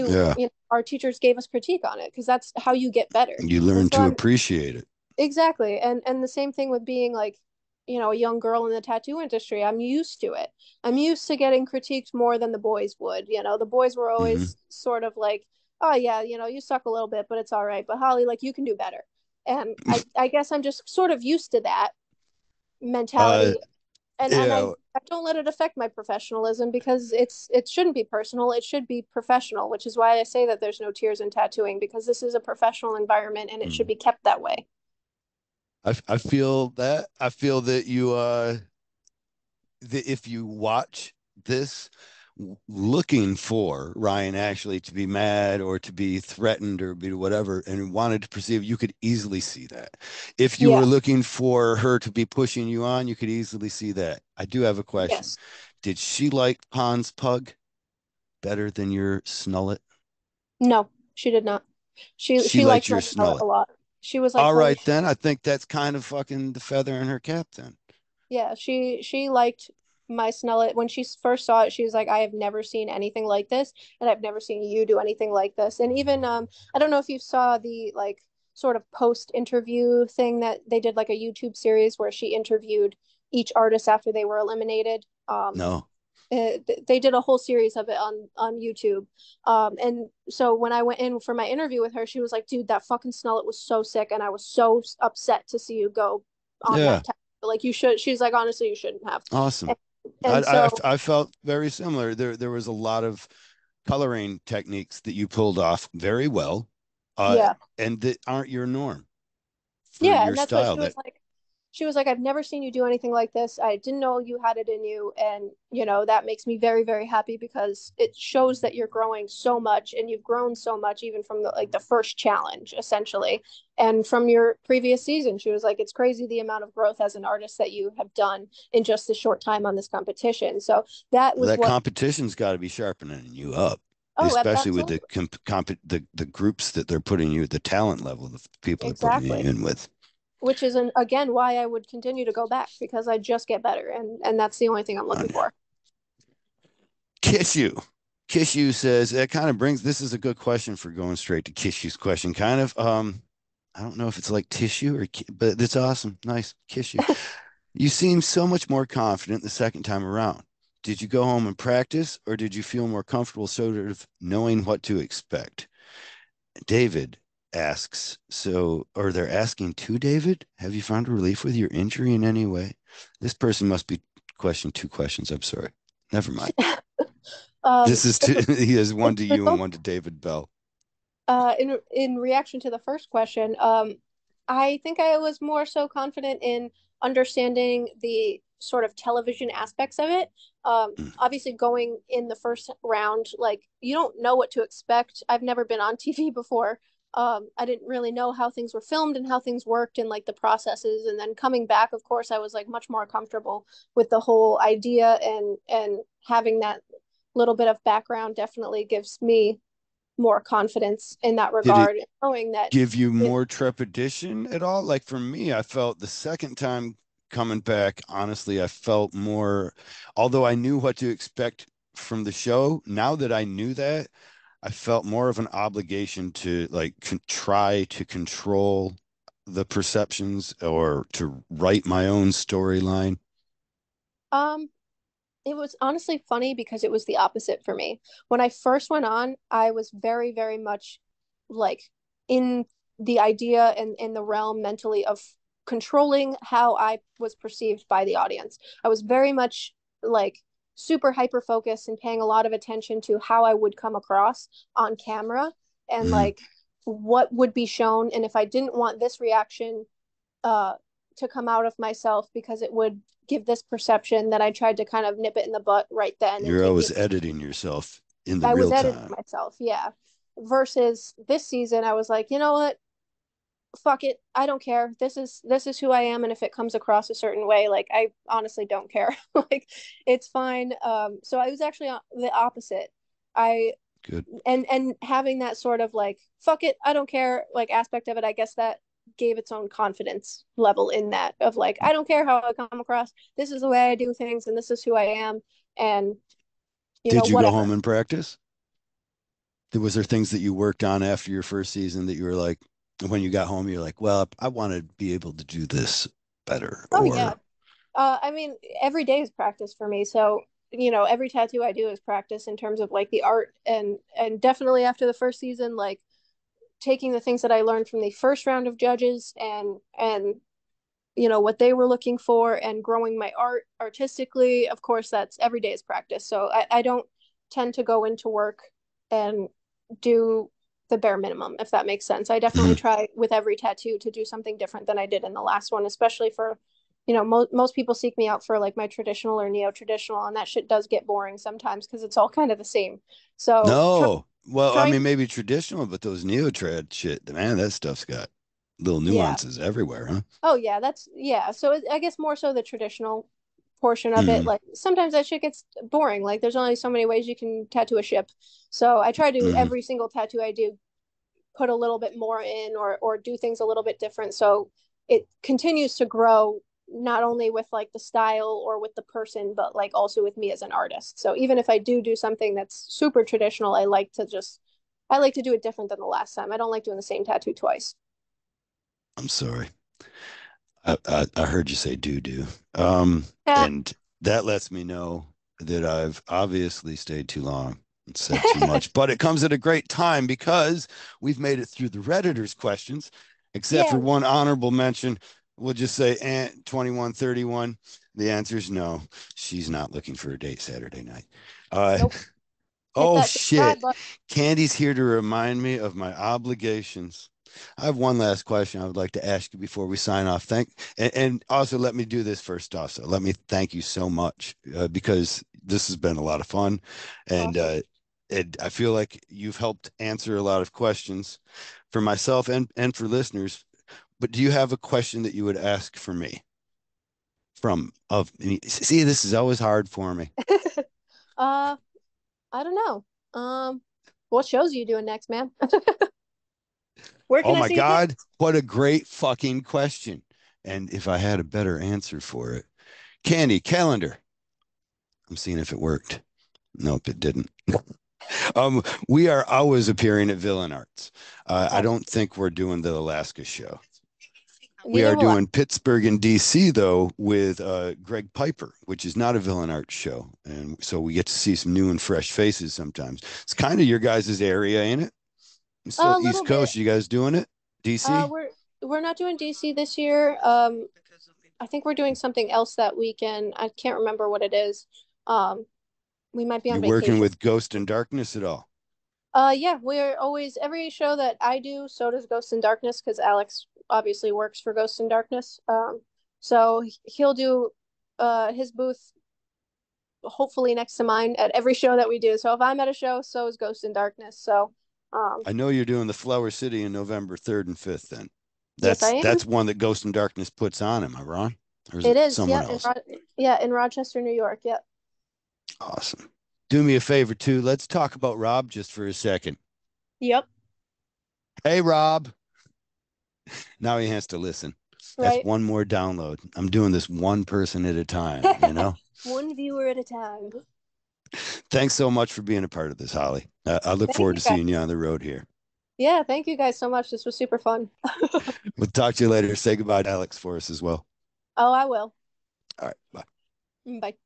Yeah. Our teachers gave us critique on it because that's how you get better. You And learn so to I'm appreciate it. exactly. And the same thing with being like, a young girl in the tattoo industry. I'm used to it. I'm used to getting critiqued more than the boys would. The boys were Hmm. always sort of like, oh yeah, you suck a little bit, but it's all right. But Holly, like, you can do better. And I guess I'm just sort of used to that Uh, mentality. And yeah, I don't let it affect my professionalism, because it shouldn't be personal. It should be professional, which is why I say that there's no tears in tattooing, because this is a professional environment and it should mm. be kept that way. I feel that. I feel that that if you watch this looking for Ryan Ashley to be mad or to be threatened or be whatever and wanted to perceive, you could easily see that. If you were Yeah. looking for her to be pushing you on, you could easily see that. I do have a question. Yes. Did she like Pond's pug better than your Snullet? No, she did not. She She she liked liked your my mullet Snullet. a lot. She was like, All "Holy right, shit." then. I think that's kind of fucking the feather in her cap, then. Yeah, she liked my Snellet. When she first saw it, she was like, "I have never seen anything like this, and I've never seen you do anything like this." And even I don't know if you saw the like sort of post interview thing that they did, like a YouTube series where she interviewed each artist after they were eliminated. No. They did a whole series of it on YouTube. And so when I went in for my interview with her, she was like, "Dude, that fucking Snullet was so sick, and I was so upset to see you go on Yeah. that tattoo. Like you should." She's like, "Honestly, you shouldn't have." Awesome. And, and so I felt very similar. There was a lot of coloring techniques that you pulled off very well, yeah, and that aren't your norm for yeah, your and that's what style. she That was like. She was like, "I've never seen you do anything like this. I didn't know you had it in you." And, that makes me very, very happy because it shows that you're growing so much, and you've grown so much even from the first challenge, essentially. And from your previous season, she was like, "It's crazy the amount of growth as an artist that you have done in just a short time on this competition." So that was that what, competition's got to be sharpening you up, oh, especially with the absolutely. the groups that they're putting you, the talent level, the people they're putting you Exactly. in with. Which is, again, why I would continue to go back because I just get better. And that's the only thing I'm looking for. Kiss you. Kiss you says that kind of brings this is a good question for going straight to Kiss you's question. Kind of I don't know if it's like tissue but it's awesome. Nice. Kiss you. You seem so much more confident the second time around. Did you go home and practice or did you feel more comfortable sort of knowing what to expect? David asks, or they're asking to David, have you found relief with your injury in any way? This person must be questioning two questions. I'm sorry. Never mind. This is It's, he has one it's to you and both. one to David Bell. In reaction to the first question, I think I was more so confident in understanding the sort of television aspects of it. Mm. Obviously, going in the first round, like you don't know what to expect. I've never been on TV before. I didn't really know how things were filmed and how things worked and like the processes. And then coming back, of course, I was like much more comfortable with the whole idea, and having that little bit of background definitely gives me more confidence in that Did it regard, knowing that give you it, more trepidation at all? Like for me, I felt the second time coming back, honestly, I felt more, although I knew what to expect from the show, now that I knew that, I felt more of an obligation to like try to control the perceptions or to write my own storyline. um it was honestly funny because it was the opposite for me. When I first went on, I was very, very much like in the idea and in the realm mentally of controlling how I was perceived by the audience. I was very much like super hyper focused and paying a lot of attention to how I would come across on camera, and Mhm. like what would be shown, and if I didn't want this reaction uh, to come out of myself because it would give this perception, that I tried to kind of nip it in the butt right then and You're take the. always editing yourself in the I was real editing time. myself, yeah. Versus this season, I was like, you know what? Fuck it. I don't care. This is who I am, and if it comes across a certain way, like I honestly don't care. Like it's fine. So I was actually the opposite. I Good. and having that sort of like fuck it, I don't care like aspect of it, I guess that gave its own confidence level in that of like I don't care how I come across. This is the way I do things, and this is who I am, and Did you go home whatever. and practice? Was there things that you worked on after your first season that you were like, when you got home, you're like, well, I want to be able to do this better? Oh yeah. Or, I mean, every day is practice for me. So, every tattoo I do is practice in terms of like the art, and definitely after the first season, like taking the things that I learned from the first round of judges, and what they were looking for, and growing my art artistically. Of course, that's every day is practice. So I don't tend to go into work and do the bare minimum, if that makes sense. I definitely Mhm. try with every tattoo to do something different than I did in the last one, especially for, most people seek me out for like my traditional or neo traditional, and that shit does get boring sometimes because it's all kind of the same. So No. Well, I trying mean, to, maybe traditional, but those neo trad shit, man, that stuff's got little yeah. nuances everywhere, huh? Oh yeah, yeah. So I guess more so the traditional portion of it. Hmm. Like sometimes that shit gets boring. Like there's only so many ways you can tattoo a ship. So I try to Hmm. every single tattoo I do put a little bit more in, or do things a little bit different. So it continues to grow, not only with like the style or with the person, but like also with me as an artist. So even if I do something that's super traditional, I like to do it different than the last time. I don't like doing the same tattoo twice. I'm sorry. I heard you say doo doo. Um, Yeah. and that lets me know that I've obviously stayed too long and said too much. But it comes at a great time because we've made it through the Redditors questions, except for Yeah. one honorable mention. We'll just say Aunt 2131. The answer is no. She's not looking for a date Saturday night. Uh, Nope. Hit oh that subscribe shit. button. Candy's here to remind me of my obligations. I have one last question I would like to ask you before we sign off. And also let me do this first. Also, let me thank you so much because this has been a lot of fun, and Awesome. I feel like you've helped answer a lot of questions for myself and for listeners. But do you have a question that you would ask for me? From of see, this is always hard for me. uh, I don't know. What shows are you doing next, man? Where Oh can I my see you next? God, what a great fucking question! And if I had a better answer for it, Candy calendar. I'm seeing if it worked. Nope, it didn't. We are always appearing at Villain Arts. I Oh, don't think we're doing the Alaska show. We neither are will I. doing Pittsburgh and DC though with Greg Piper, which is not a Villain Arts show, and so we get to see some new and fresh faces sometimes. It's kind of your guys' area, ain't it? It's still A East little bit. Coast. You guys doing it? DC? We're not doing DC this year. I think we're doing something else that weekend. I can't remember what it is. Um, we might be on You're working vacation. with Ghost and Darkness at all? Yeah, we're always every show that I do, so does Ghost in Darkness because Alex obviously works for Ghost in Darkness. So he'll do his booth hopefully next to mine at every show that we do. So if I'm at a show, so is Ghost in Darkness. So I know you're doing the Flower City in November 3rd and 5th then. yes, I am. That's one that Ghost and Darkness puts on. Am I wrong? Or is It it is. someone Yeah, else? yeah, in Rochester, New York. Yeah. Awesome. Do me a favor too. Let's talk about Rob just for a second. Yep. Hey Rob. Now he has to listen. That's Right. one more download. I'm doing this one person at a time, you know? One viewer at a time. Thanks so much for being a part of this, Holly. I look Thank forward you to guys. seeing you on the road here. Yeah, thank you guys so much. This was super fun. We'll talk to you later. Say goodbye to Alex for us as well. Oh, I will. All right. Bye. Bye.